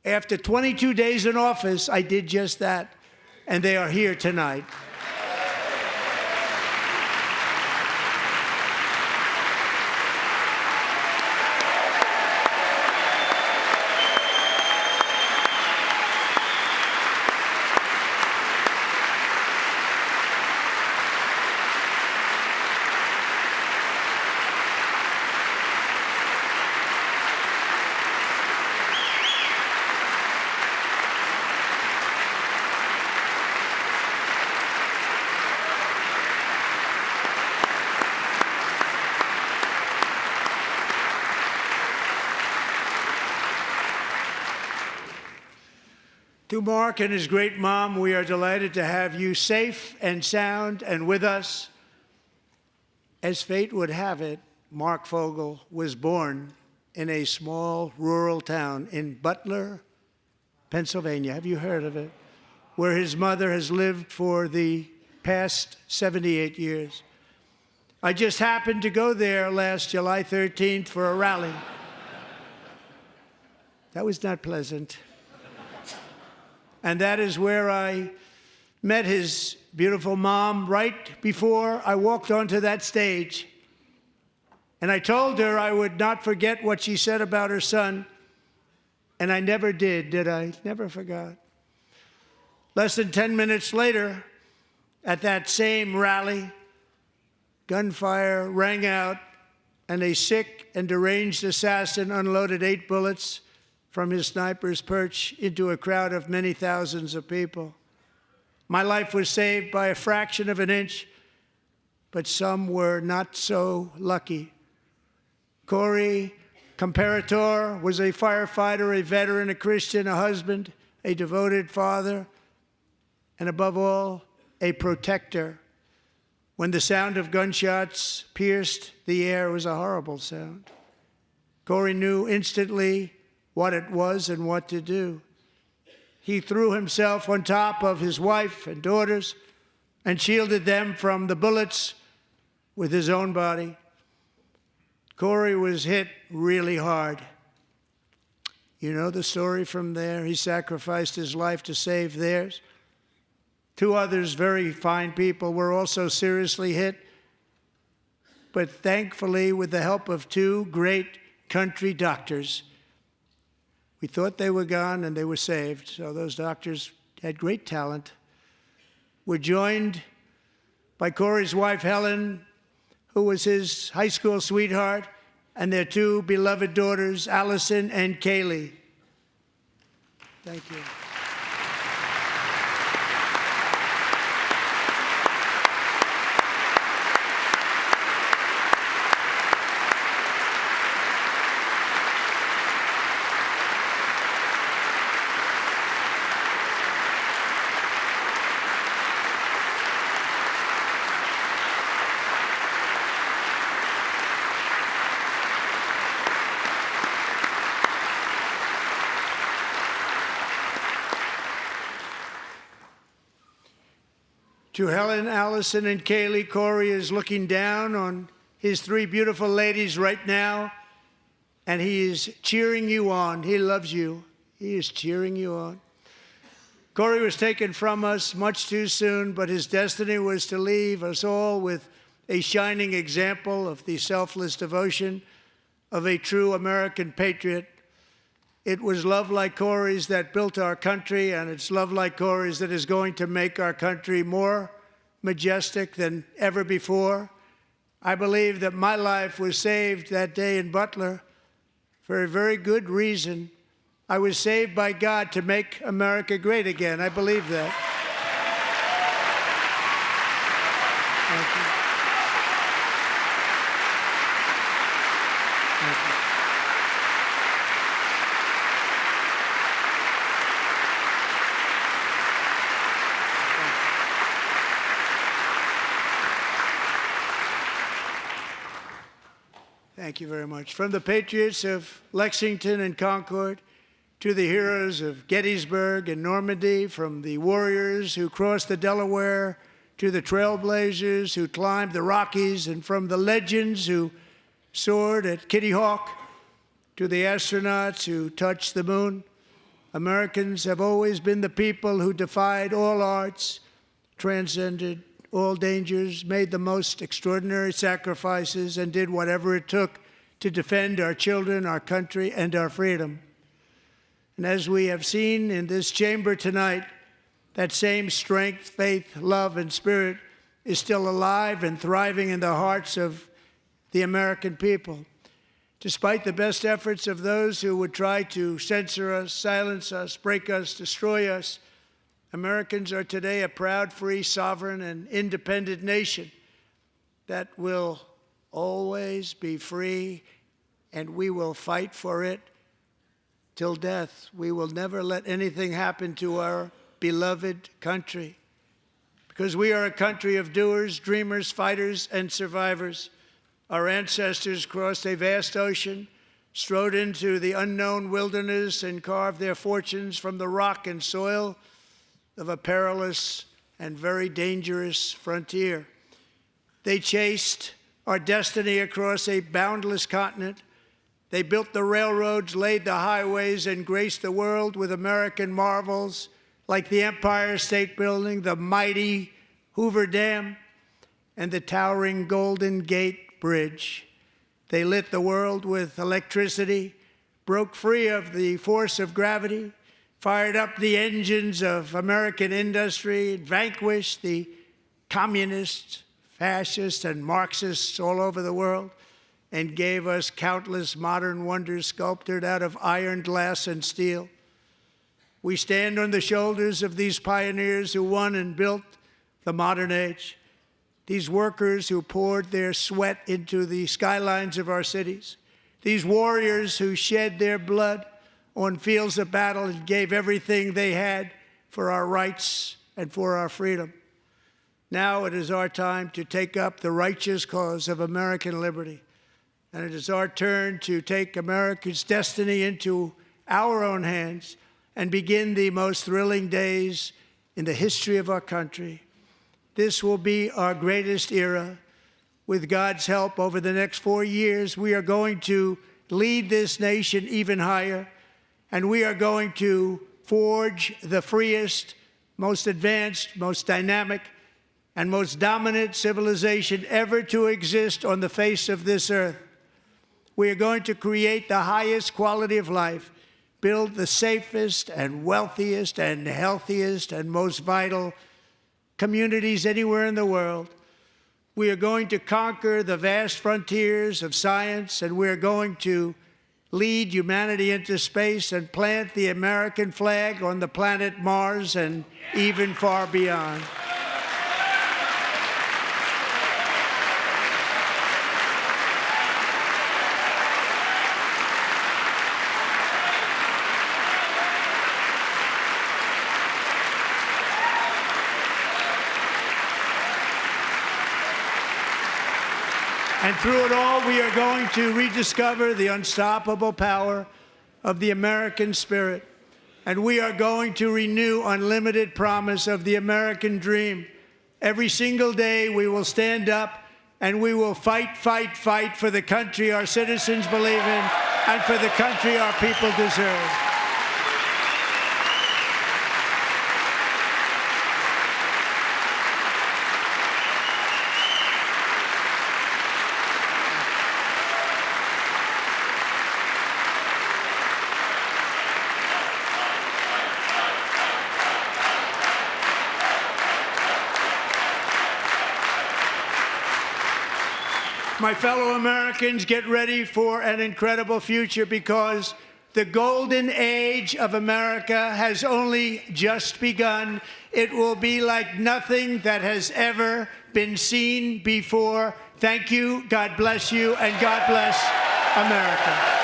S1: After 22 days in office, I did just that, and they are here tonight. To Mark and his great mom, we are delighted to have you safe and sound and with us. As fate would have it, Mark Fogel was born in a small rural town in Butler, Pennsylvania. Have you heard of it? Where his mother has lived for the past 78 years. I just happened to go there last July 13th for a rally. That was not pleasant. And that is where I met his beautiful mom right before I walked onto that stage. And I told her I would not forget what she said about her son. And I never did I? Never forgot. Less than 10 minutes later, at that same rally, gunfire rang out, and a sick and deranged assassin unloaded 8 bullets from his sniper's perch into a crowd of many thousands of people. My life was saved by a fraction of an inch, but some were not so lucky. Corey Comparator was a firefighter, a veteran, a Christian, a husband, a devoted father, and above all, a protector. When the sound of gunshots pierced the air, it was a horrible sound. Corey knew instantly what it was and what to do. He threw himself on top of his wife and daughters and shielded them from the bullets with his own body. Corey was hit really hard. You know the story from there. He sacrificed his life to save theirs. 2 others, very fine people, were also seriously hit. But thankfully, with the help of 2 great country doctors, we thought they were gone and they were saved. So those doctors had great talent. We're joined by Corey's wife, Helen, who was his high school sweetheart, and their 2 beloved daughters, Allison and Kaylee. Thank you. To Helen, Allison, and Kaylee, Corey is looking down on his 3 beautiful ladies right now, and he is cheering you on. He loves you. He is cheering you on. Corey was taken from us much too soon, but his destiny was to leave us all with a shining example of the selfless devotion of a true American patriot. It was love like Corey's that built our country, and it's love like Corey's that is going to make our country more majestic than ever before. I believe that my life was saved that day in Butler for a very good reason. I was saved by God to make America great again. I believe that. Thank you. Thank you. Thank you very much. From the patriots of Lexington and Concord to the heroes of Gettysburg and Normandy, from the warriors who crossed the Delaware to the trailblazers who climbed the Rockies, and from the legends who soared at Kitty Hawk to the astronauts who touched the moon, Americans have always been the people who defied all odds, transcended all dangers, made the most extraordinary sacrifices, and did whatever it took to defend our children, our country, and our freedom. And as we have seen in this chamber tonight, that same strength, faith, love, and spirit is still alive and thriving in the hearts of the American people. Despite the best efforts of those who would try to censor us, silence us, break us, destroy us, Americans are today a proud, free, sovereign, and independent nation that will always be free, and we will fight for it till death. We will never let anything happen to our beloved country, because we are a country of doers, dreamers, fighters, and survivors. Our ancestors crossed a vast ocean, strode into the unknown wilderness, and carved their fortunes from the rock and soil of a perilous and very dangerous frontier. They chased our destiny across a boundless continent. They built the railroads, laid the highways, and graced the world with American marvels like the Empire State Building, the mighty Hoover Dam, and the towering Golden Gate Bridge. They lit the world with electricity, broke free of the force of gravity, fired up the engines of American industry, vanquished the communists, fascists, and Marxists all over the world, and gave us countless modern wonders sculptured out of iron, glass, and steel. We stand on the shoulders of these pioneers who won and built the modern age, these workers who poured their sweat into the skylines of our cities, these warriors who shed their blood on fields of battle and gave everything they had for our rights and for our freedom. Now it is our time to take up the righteous cause of American liberty, and it is our turn to take America's destiny into our own hands and begin the most thrilling days in the history of our country. This will be our greatest era. With God's help, over the next 4 years, we are going to lead this nation even higher, and we are going to forge the freest, most advanced, most dynamic, and most dominant civilization ever to exist on the face of this earth. We are going to create the highest quality of life, build the safest and wealthiest and healthiest and most vital communities anywhere in the world. We are going to conquer the vast frontiers of science, and we are going to lead humanity into space and plant the American flag on the planet Mars and even far beyond. And through it all, we are going to rediscover the unstoppable power of the American spirit. And we are going to renew unlimited promise of the American dream. Every single day, we will stand up and we will fight, fight, fight for the country our citizens believe in and for the country our people deserve. My fellow Americans, get ready for an incredible future, because the golden age of America has only just begun. It will be like nothing that has ever been seen before. Thank you, God bless you, and God bless America.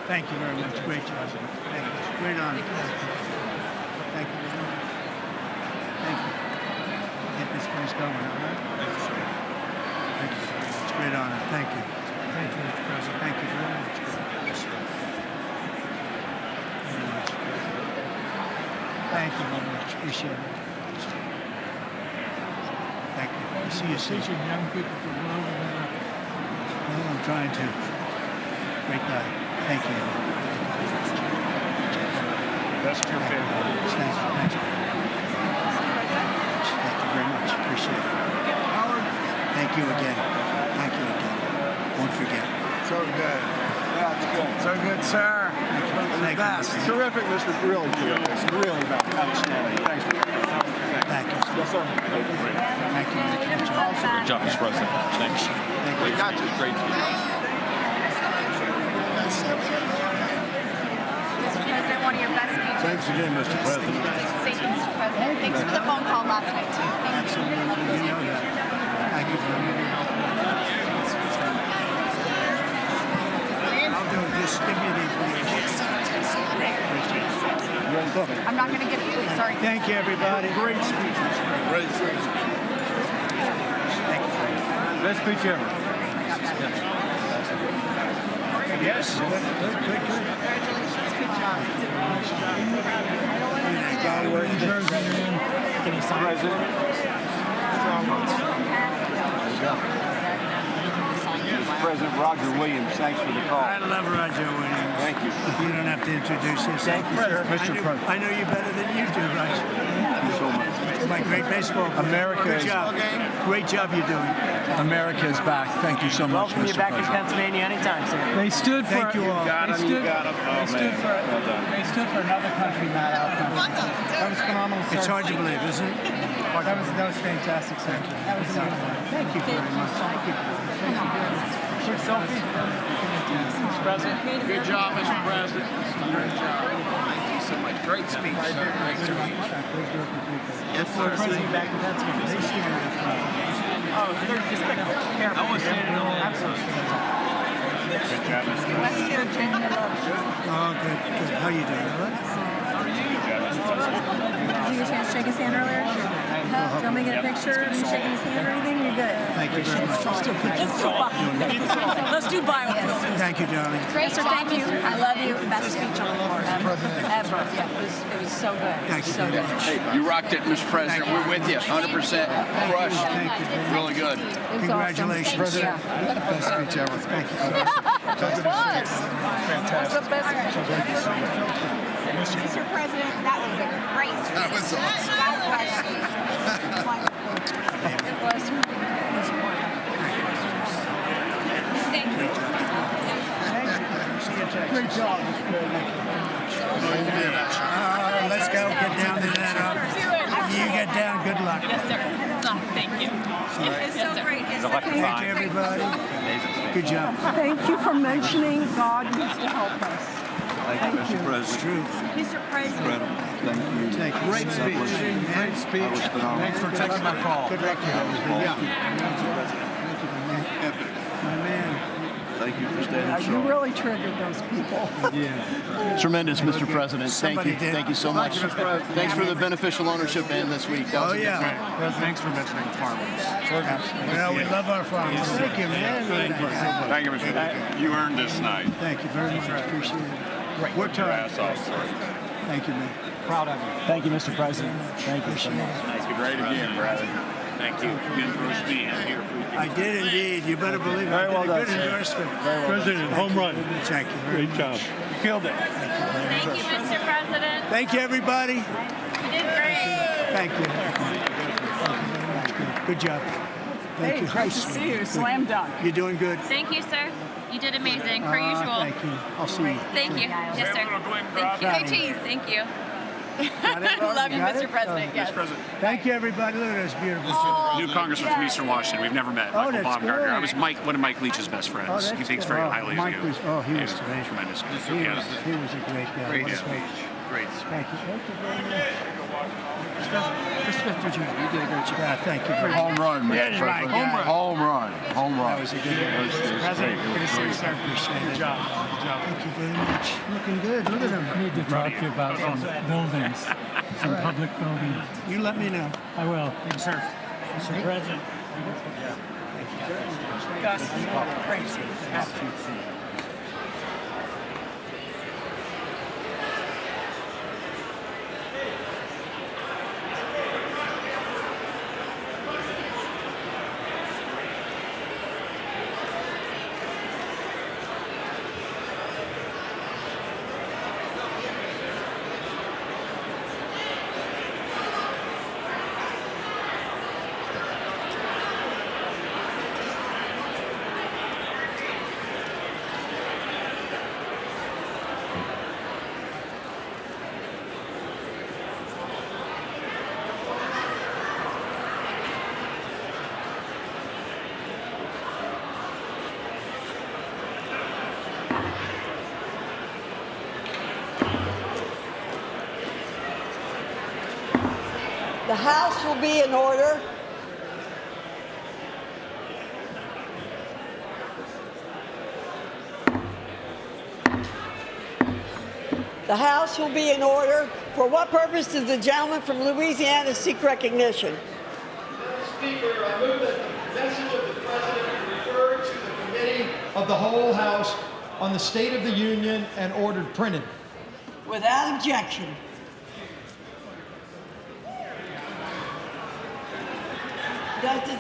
S1: Thank you very much. Great job. Thank you. Great honor. Thank you. Thank you. Get this place going, all right? Thank you very much. Great honor. Thank you. Thank you, Mr. President. Thank you very much. Thank you very much. Appreciate it. Thank you. I see you soon. Teaching young people to love America. Well, I'm trying to. Great guy. Thank you.
S3: That's your favorite.
S1: Thank you. Thank you. Thank you very much. Appreciate it. Howard. Thank you again. Thank you again. Won't forget.
S3: So good. Yeah, it's good. So good, sir.
S1: Thank you.
S3: Terrific, Mr. Really good. Really outstanding. Thanks.
S1: Thank you.
S3: Yes, sir.
S1: Thank you.
S3: Good job, Mr. President. Thanks.
S1: Thank
S3: We
S1: you.
S3: got you. Great.
S5: Mr. President, one of your best speeches.
S3: Thanks again, Mr. President.
S5: Thank you, Mr. President. Thanks for the phone call last night, too. Thank you.
S1: Absolutely. You know that. Thank you very much. I'll do just give me the information.
S5: I'm not going to get it. Sorry.
S1: Thank you, everybody. Great speech.
S3: Great speech.
S1: Thank you.
S2: Best speech ever.
S1: Yes. Good.
S5: Congratulations. Good job.
S1: Guy working
S2: Can you sign
S3: President Roger Williams, thanks for the call.
S1: I love Roger Williams.
S3: Thank you.
S1: You don't have to introduce yourself.
S3: Mr. President.
S1: I know you better than you do, Roger.
S3: Thank you so much.
S1: My great baseball player.
S2: America
S1: Good
S2: is-
S1: job. Great job you're doing.
S2: America is back. Thank you so much,
S9: Welcome you
S2: Mr.
S9: back to
S2: President.
S9: Pennsylvania anytime, sir.
S2: They stood for.
S1: Thank you all.
S3: You got him. Oh, man.
S2: They stood for another country, not our country. That was phenomenal.
S1: It's hard to believe, isn't it?
S2: That was fantastic, sir. That was
S1: Thank you very much. Thank you.
S2: quick selfie. Mr. President.
S3: Good job, Mr. President. Great job. Thank you so much. Great speech. Yes, sir.
S2: President back in Pennsylvania.
S9: Oh, they're just back there.
S2: I want to stand in all
S3: Good job, Mr.
S5: West Virginia loves you.
S1: Oh, good. How you doing? All right?
S4: Did you get a chance to shake his hand earlier? Do you want me to get a picture of you shaking his hand or anything? You're good.
S1: Thank you very much.
S4: Let's do biofilm.
S1: Thank you, darling.
S5: Great job.
S4: Thank you. I love you. Best speech on the floor ever. Yeah, it was so good.
S1: Thank you
S4: So
S1: very
S4: good.
S1: much.
S10: Hey, you rocked it, Mr. President. We're with you, 100%. Crushed.
S1: Thank you.
S10: Really good.
S1: Congratulations.
S5: President.
S1: Best speech ever. Thank you.
S5: What's the best Mr. President, that was a great speech.
S10: That was awesome.
S5: God bless you. Wonderful. It was wonderful. Thank you.
S1: Great job. Let's go. Get down to that. You get down. Good luck.
S4: Yes, sir. Thank you.
S5: It's so great.
S1: Thank you, everybody. Good job.
S4: Thank you for mentioning God needs to help us.
S3: Thank you, Mr.
S1: It's
S3: President.
S1: true.
S4: Mr. President.
S3: Thank you.
S1: Thank you.
S2: Great speech. Great speech.
S3: That was phenomenal.
S2: Thanks for taking my call.
S1: Good luck. Yeah. My man.
S3: Thank you for standing
S4: You
S3: strong.
S4: really triggered those people.
S10: Tremendous, Mr. President. Thank
S1: Somebody
S10: you.
S1: did.
S10: Thank you so much. Thanks for the beneficial ownership in this week. That was
S1: Oh,
S10: a good
S1: yeah.
S10: time.
S2: Thanks for mentioning farmers.
S1: Well, we love our farmers. Thank you, man.
S3: Thank you, Mr. President. You earned this night.
S1: Thank you very much. Appreciate it. We're tired. Thank you, man.
S2: Proud of you.
S9: Thank you, Mr. President. Thank you so much.
S3: Thank you. Great again, brother. Thank you. You endorsed me. I'm here for you.
S1: I did indeed. You better believe it.
S9: Very well
S1: I did
S9: done,
S1: a good
S9: sir.
S1: endorsement.
S3: President, home run.
S1: Thank you very much.
S3: job.
S2: You killed it.
S4: Thank you, Mr. President.
S1: Thank you, everybody.
S4: You did great.
S1: Thank you. Good job. Thank you.
S4: Great to see you. Slam dunk.
S1: You're doing good.
S4: Thank you, sir. You did amazing, per usual.
S1: Thank you. I'll see you.
S4: Thank you. Yes, sir. Thank you. Hey, cheese. Thank you.
S1: Love
S4: you, Mr. President. Yes.
S1: Thank you, everybody. Look at this beautiful.
S11: New congressman from Eastern Washington. We've never met.
S1: Oh,
S11: Michael
S1: that's
S11: Baumgartner.
S1: good.
S11: I was one of Mike Leach's best friends.
S1: Oh, that's
S11: He thinks
S1: good.
S11: very
S1: Oh,
S11: highly
S1: Mike
S11: of you.
S1: was- oh, he was great.
S11: Tremendous.
S1: He was a great guy.
S11: Great
S1: What a
S11: speech. Great.
S1: Thank you. Thank you very much. Mr. Jr., you did a great job. Yeah, thank you very much.
S10: Home run, Mr.
S1: That is right,
S10: President.
S1: guy.
S10: Home run. Home run.
S1: That was a good one. President, good to see you, sir. Appreciate it. Good job. Thank you very much. Looking good. Look at him.
S2: I need to talk to you about some buildings, some public buildings.
S1: You let me know.
S2: I will. Yes, sir. Mr. President.
S12: The House will be in order. The House will be in order. For what purpose does the gentleman from Louisiana seek recognition?
S9: Madam Speaker, I move that the message of the President be referred to the Committee of the Whole House on the State of the Union and ordered printed.
S12: Without objection. Does it,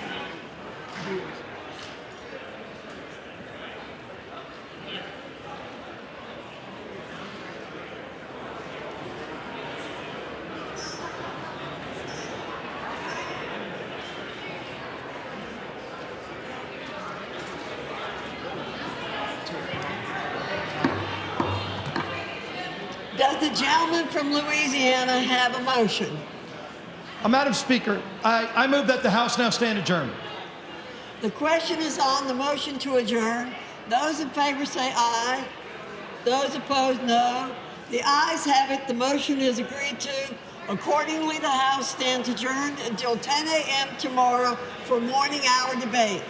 S12: does the gentleman from Louisiana have a motion?
S9: Madam Speaker, I move that the House now stand adjourned.
S12: The question is on the motion to adjourn. Those in favor say aye. Those opposed, no. The ayes have it. The motion is agreed to. Accordingly, the House stands adjourned until 10 a.m. tomorrow for morning hour debate.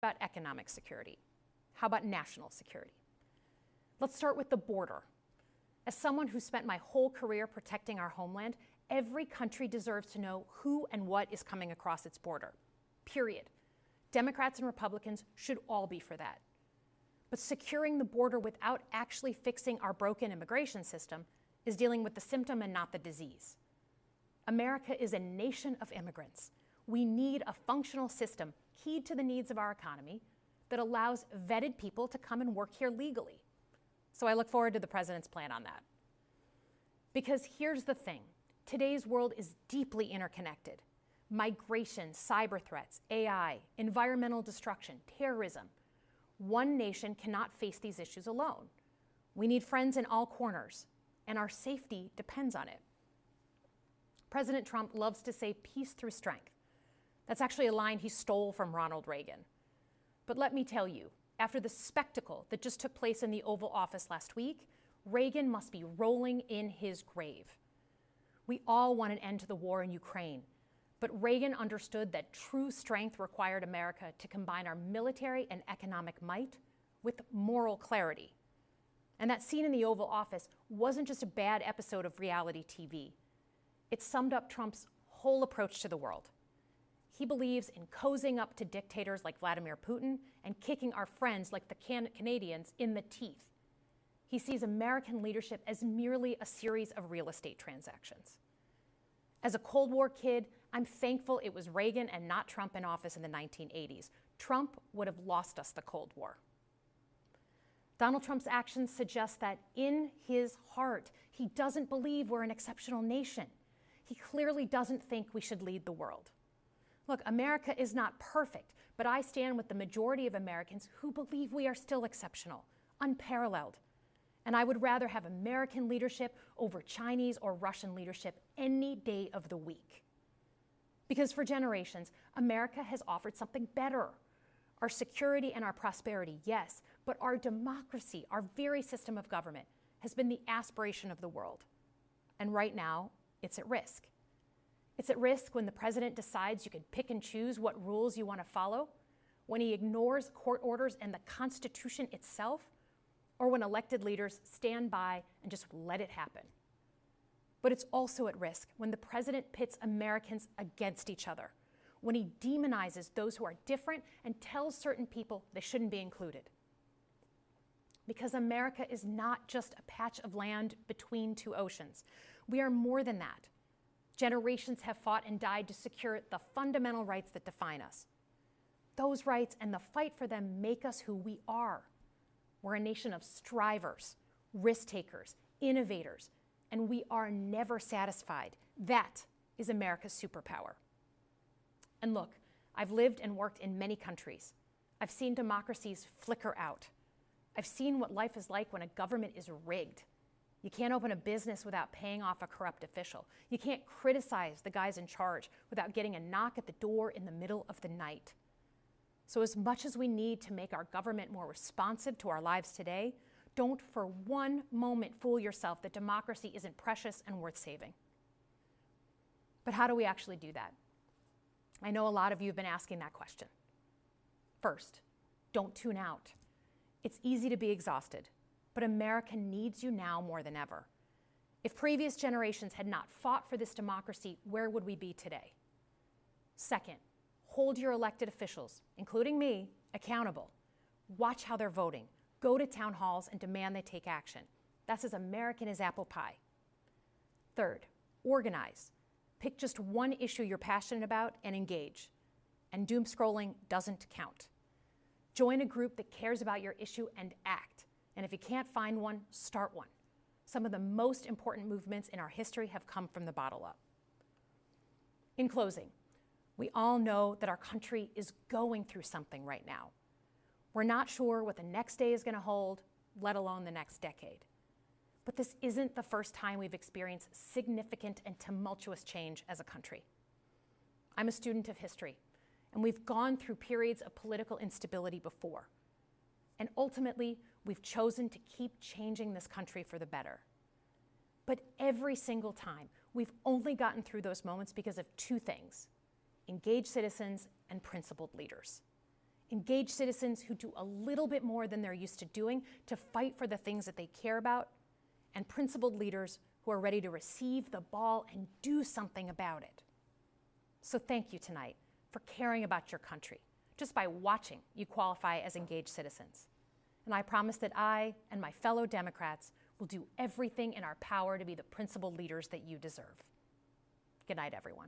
S13: about economic security? How about national security? Let's start with the border. As someone who spent my whole career protecting our homeland, every country deserves to know who and what is coming across its border. Period. Democrats and Republicans should all be for that. But securing the border without actually fixing our broken immigration system is dealing with the symptom and not the disease. America is a nation of immigrants. We need a functional system keyed to the needs of our economy that allows vetted people to come and work here legally. So I look forward to the president's plan on that. Because here's the thing, today's world is deeply interconnected. Migration, cyber threats, AI, environmental destruction, terrorism. One nation cannot face these issues alone. We need friends in all corners, and our safety depends on it. President Trump loves to say peace through strength. That's actually a line he stole from Ronald Reagan. But let me tell you, after the spectacle that just took place in the Oval Office last week, Reagan must be rolling in his grave. We all want an end to the war in Ukraine, but Reagan understood that true strength required America to combine our military and economic might with moral clarity. And that scene in the Oval Office wasn't just a bad episode of reality TV. It summed up Trump's whole approach to the world. He believes in cozying up to dictators like Vladimir Putin and kicking our friends like the Canadians in the teeth. He sees American leadership as merely a series of real estate transactions. As a Cold War kid, I'm thankful it was Reagan and not Trump in office in the 1980s. Trump would have lost us the Cold War. Donald Trump's actions suggest that in his heart, he doesn't believe we're an exceptional nation. He clearly doesn't think we should lead the world. Look, America is not perfect, but I stand with the majority of Americans who believe we are still exceptional, unparalleled. And I would rather have American leadership over Chinese or Russian leadership any day of the week. Because for generations, America has offered something better. Our security and our prosperity, yes, but our democracy, our very system of government, has been the aspiration of the world. And right now, it's at risk. It's at risk when the president decides you can pick and choose what rules you want to follow, when he ignores court orders and the Constitution itself, or when elected leaders stand by and just let it happen. But it's also at risk when the president pits Americans against each other, when he demonizes those who are different and tells certain people they shouldn't be included. Because America is not just a patch of land between two oceans. We are more than that. Generations have fought and died to secure the fundamental rights that define us. Those rights and the fight for them make us who we are. We're a nation of strivers, risk takers, innovators, and we are never satisfied. That is America's superpower. And look, I've lived and worked in many countries. I've seen democracies flicker out. I've seen what life is like when a government is rigged. You can't open a business without paying off a corrupt official. You can't criticize the guys in charge without getting a knock at the door in the middle of the night. So as much as we need to make our government more responsive to our lives today, don't for one moment fool yourself that democracy isn't precious and worth saving. But how do we actually do that? I know a lot of you have been asking that question. First, don't tune out. It's easy to be exhausted, but America needs you now more than ever. If previous generations had not fought for this democracy, where would we be today? Second, hold your elected officials, including me, accountable. Watch how they're voting. Go to town halls and demand they take action. That's as American as apple pie. Third, organize. Pick just one issue you're passionate about and engage. And doom scrolling doesn't count. Join a group that cares about your issue and act. And if you can't find one, start one. Some of the most important movements in our history have come from the bottom up. In closing, we all know that our country is going through something right now. We're not sure what the next day is going to hold, let alone the next decade. But this isn't the first time we've experienced significant and tumultuous change as a country. I'm a student of history, and we've gone through periods of political instability before. And ultimately, we've chosen to keep changing this country for the better. But every single time, we've only gotten through those moments because of two things: engaged citizens and principled leaders. engaged citizens who do a little bit more than they're used to doing to fight for the things that they care about, and principled leaders who are ready to receive the ball and do something about it. So thank you tonight for caring about your country. Just by watching, you qualify as engaged citizens. And I promise that I and my fellow Democrats will do everything in our power to be the principled leaders that you deserve. Good night, everyone.